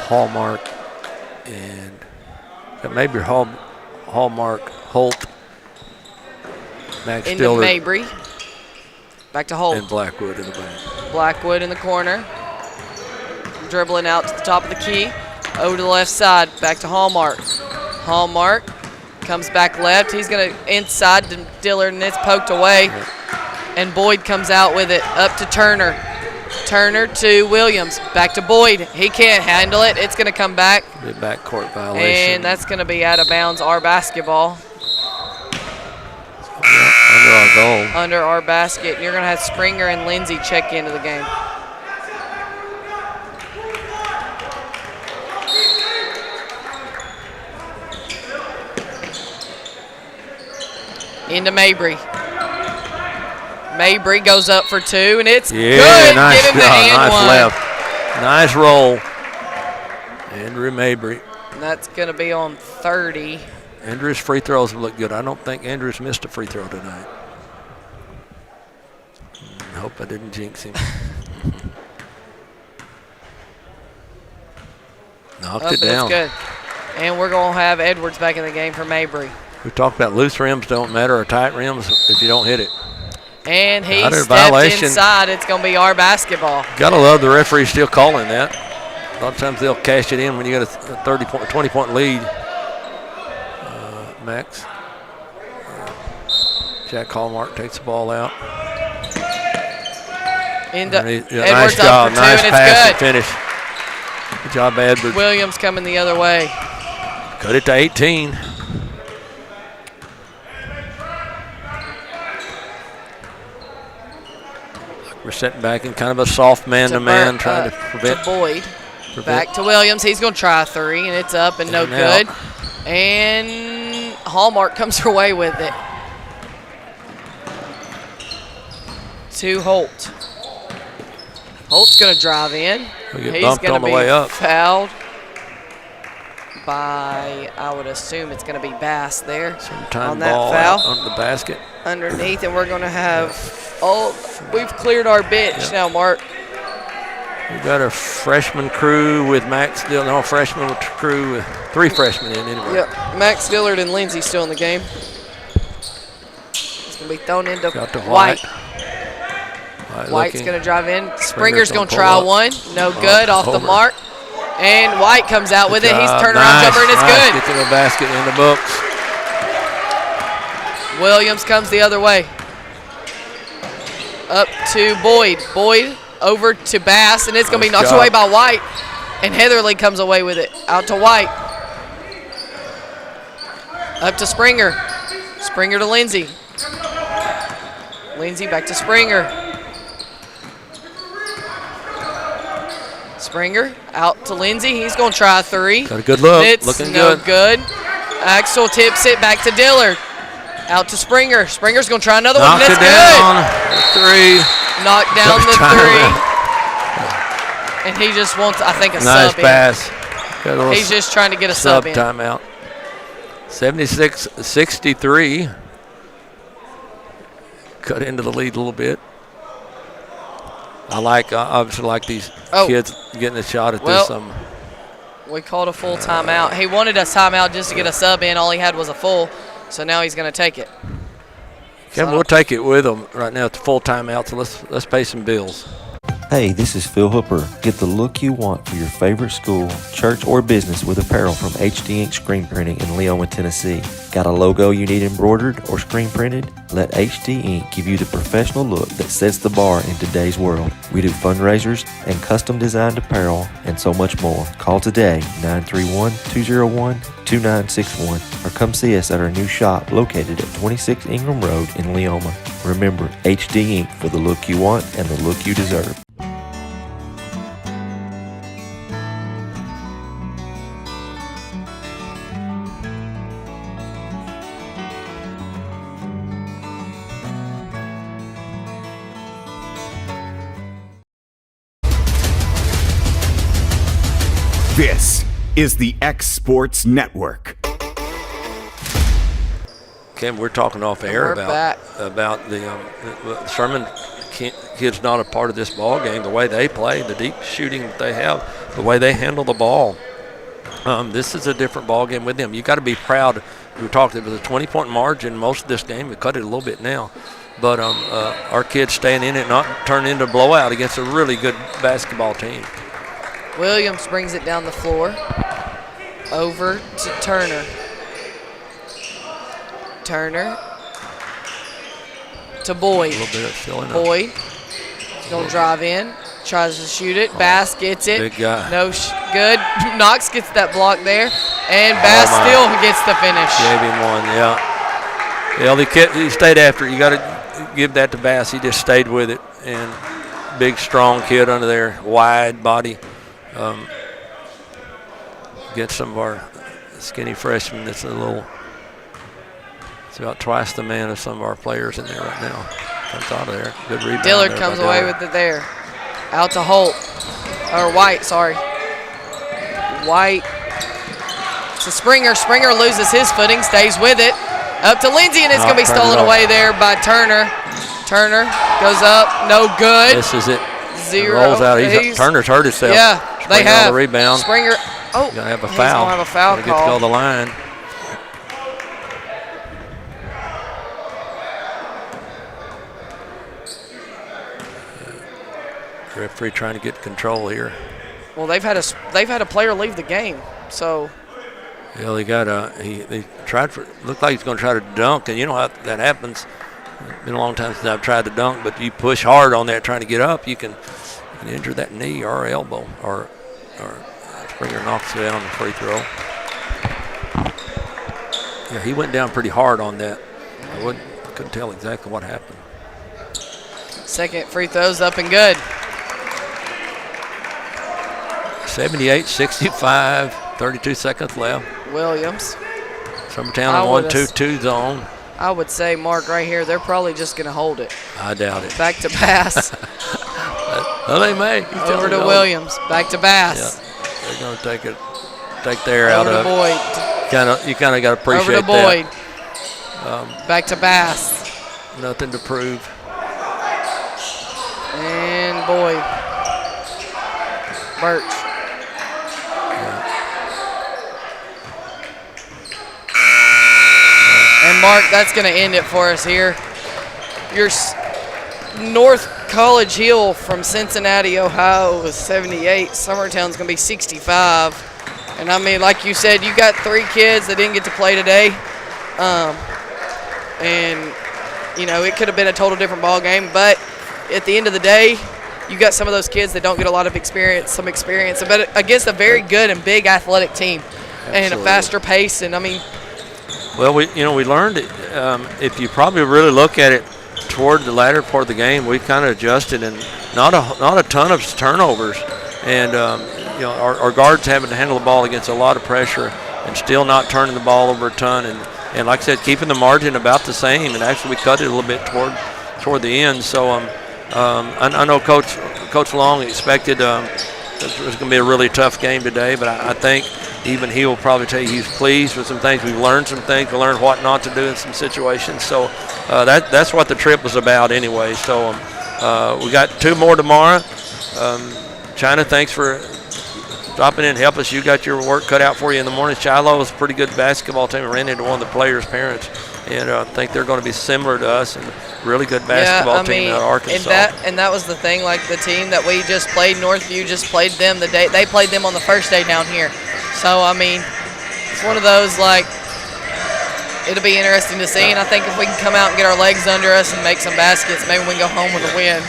Hallmark, and Mabry, Hallmark, Holt, Max into Dillard. Mabry. Back to Holt. And Blackwood in the back. Blackwood in the corner. Dribbling out to the top of the key. Over to the left side. Back to Hallmark. Hallmark comes back left. He's going to inside to Dillard, and it's poked away. And Boyd comes out with it up to Turner. Turner to Williams. Back to Boyd. He can't handle it. It's going to come back. Be backcourt violation. And that's going to be out of bounds, our basketball. Under our goal. Under our basket. And you're going to have Springer and Lindsay check into the game. Into Mabry. Mabry goes up for two, and it's good. Nice Give him job. the Nice one. left. Nice roll. Andrew Mabry. And that's going to be on 30. Andrew's free throws look good. I don't think Andrew's missed a free throw tonight. I hope I didn't jinx him. Knocked it down. That's good. And we're going to have Edwards back in the game for Mabry. We talked about loose rims don't matter or tight rims if you don't hit it. And he Under stepped violation. inside. It's going to be our basketball. Gotta love the referee still calling that. A lot of times they'll cash it in when you got a 20-point lead. Max. Jack Hallmark takes the ball out. Edwards nice up job. for two, Nice and pass it's and finish. Good job, Edwards. Williams coming the other way. Cut it to 18. We're sitting back in kind of a soft man-to-man, trying to prevent. To Boyd. Back to Williams. He's going to try a three, and it's up and no good. And Hallmark comes away with it. To Holt. Holt's going to drive in. He's going to be fouled by, I would assume it's going to be Bass there. Sometime on that ball foul. out under the basket. Underneath, and we're going to have, we've cleared our bench now, Mark. We've got a freshman crew with Max Dillard. No, freshman with crew with 3 freshmen in anyway. Yep, Max Dillard and Lindsay still in the game. It's going to be thrown into White. White's going to drive in. Springer's going to try one. No good, off the mark. And White comes out with it. He's turnaround jumper, and it's good. Gets in the basket in the books. Williams comes the other way. Up to Boyd. Boyd over to Bass, and it's going to be knocked away by White. And Heatherly comes away with it. Out to White. Up to Springer. Springer to Lindsay. Lindsay back to Springer. Springer out to Lindsay. He's going to try a three. Got a good look. It's looking no good. Axel tips it back to Dillard. Out to Springer. Springer's going to try another one. That's down. Good. 3. Knocked down the 3. And he just wants, I think, a nice sub pass. He's just trying to get a sub in. Timeout. 76-63. Cut into the lead a little bit. I obviously like these kids getting a shot at this. We called a full timeout. He wanted a timeout just to get a sub in. All he had was a full, so now he's going to take it. Kevin, we'll take it with him right now. It's full timeout, so let's pay some bills. Hey, this is Phil Hooper. Get the look you want for your favorite school, church, or business with apparel from HD Ink Screen Printing in Leoma, Tennessee. Got a logo you need embroidered or screen printed? Let HD Ink give you the professional look that sets the bar in today's world. We do fundraisers and custom designed apparel and so much more. Call today, 931-201-2961, or come see us at our new shop located at 26 Ingram Road in Leoma. Remember, HD Ink for the look you want and the look you deserve. This is the X Sports Network. Kim, we're talking off air about the Sherman kids not a part of this ball game. The way they play, the deep shooting that they have, the way they handle the ball. This is a different ball game with them. You got to be proud. We talked. It was a 20-point margin most of this game. We cut it a little bit now. But our kids staying in it, not turning into a blowout against a really good basketball team. Williams brings it down the floor. Over to Turner. Turner to Boyd. A little bit still in Boyd. He's going to drive in. Tries to shoot it. Bass gets it. Big guy. No, good. Knox gets that block there. And Bass still gets the finish. Gave him one, yeah. Yeah, he stayed after it. You got to give that to Bass. He just stayed with it. And big, strong kid under there. Wide body. Get some of our skinny freshmen that's it's about twice the man of some of our players in there right now. Comes out of there. Good rebound. Dillard comes away with it there. Out to Holt. Or White, sorry. White to Springer. Springer loses his footing, stays with it. Up to Lindsey, and it's going to be stolen away there by Turner. Turner goes up, no good. This is it. 0. Rolls out. Turner's hurt himself. Yeah, they have. On the rebound. Springer. Oh, he's going to have a foul. He's going to have a foul call. Get to go to the line. Referee trying to get control here. Well, they've had a player leave the game, so. Yeah, they tried looked like he's going to try to dunk, and you know how that happens. It's been a long time since I've tried to dunk, but you push hard on that trying to get up, you can injure that knee or elbow, or Springer knocks it down the free throw. Yeah, he went down pretty hard on that. I couldn't tell exactly what happened. Second free throw's up and good. 78-65, 32 seconds left. Williams. Summertown in 1-2-2 zone. I would say, Mark, right here, they're probably just going to hold it. I doubt it. Back to Bass. Well, they may. Over to Williams. Back to Bass. Yeah. They're going to take the air out of it. Boyd. You kind of got to appreciate that. Over to Boyd. That. Back to Bass. Nothing to prove. And Boyd. Birch. And Mark, that's going to end it for us here. Your North College Hill from Cincinnati, Ohio was 78. Summertown's going to be 65. And I mean, like you said, you got 3 kids that didn't get to play today. And, you know, it could have been a total different ball game. But at the end of the day, you got some of those kids that don't get a lot of experience, but against a very good and big athletic team. Absolutely. And a faster pace. And, I mean, well, we learned it. If you probably really look at it toward the latter part of the game, we kind of adjusted and not a ton of turnovers, and our guards having to handle the ball against a lot of pressure and still not turning the ball over a ton, and like I said, keeping the margin about the same, and actually we cut it a little bit toward the end. So I know Coach Long expected it was going to be a really tough game today, but I think even he will probably tell you he's pleased with some things. We've learned some things. We learned what not to do in some situations. So that's what the trip was about anyway. So we got 2 more tomorrow. China, thanks for dropping in and help us. You got your work cut out for you in the morning. Shiloh's a pretty good basketball team. We ran into one of the players' parents, and I think they're going to be similar to us and really good basketball team out of Arkansas. And that was the thing, like the team that we just played, Northview just played them the day they played them on the first day down here. So I mean, it's one of those, like, it'll be interesting to see, and I think if we can come out and get our legs under us and make some baskets, maybe we can go home with a win.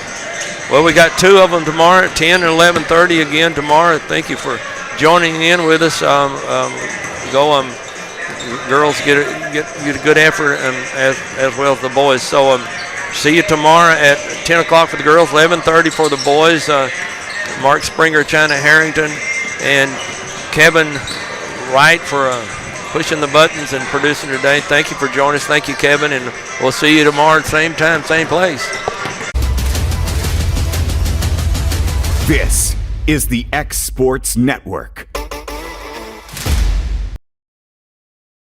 Well, we got 2 of them tomorrow at 10 and 11:30 again tomorrow. Thank you for joining in with us. Girls get a good effort, as well as the boys. So see you tomorrow at 10 o'clock for the girls, 11:30 for the boys. Mark Springer, China Harrington, and Kevin Wright for pushing the buttons and producing today. Thank you for joining us. Thank you, Kevin, and we'll see you tomorrow at the same time, same place. This is the X Sports Network.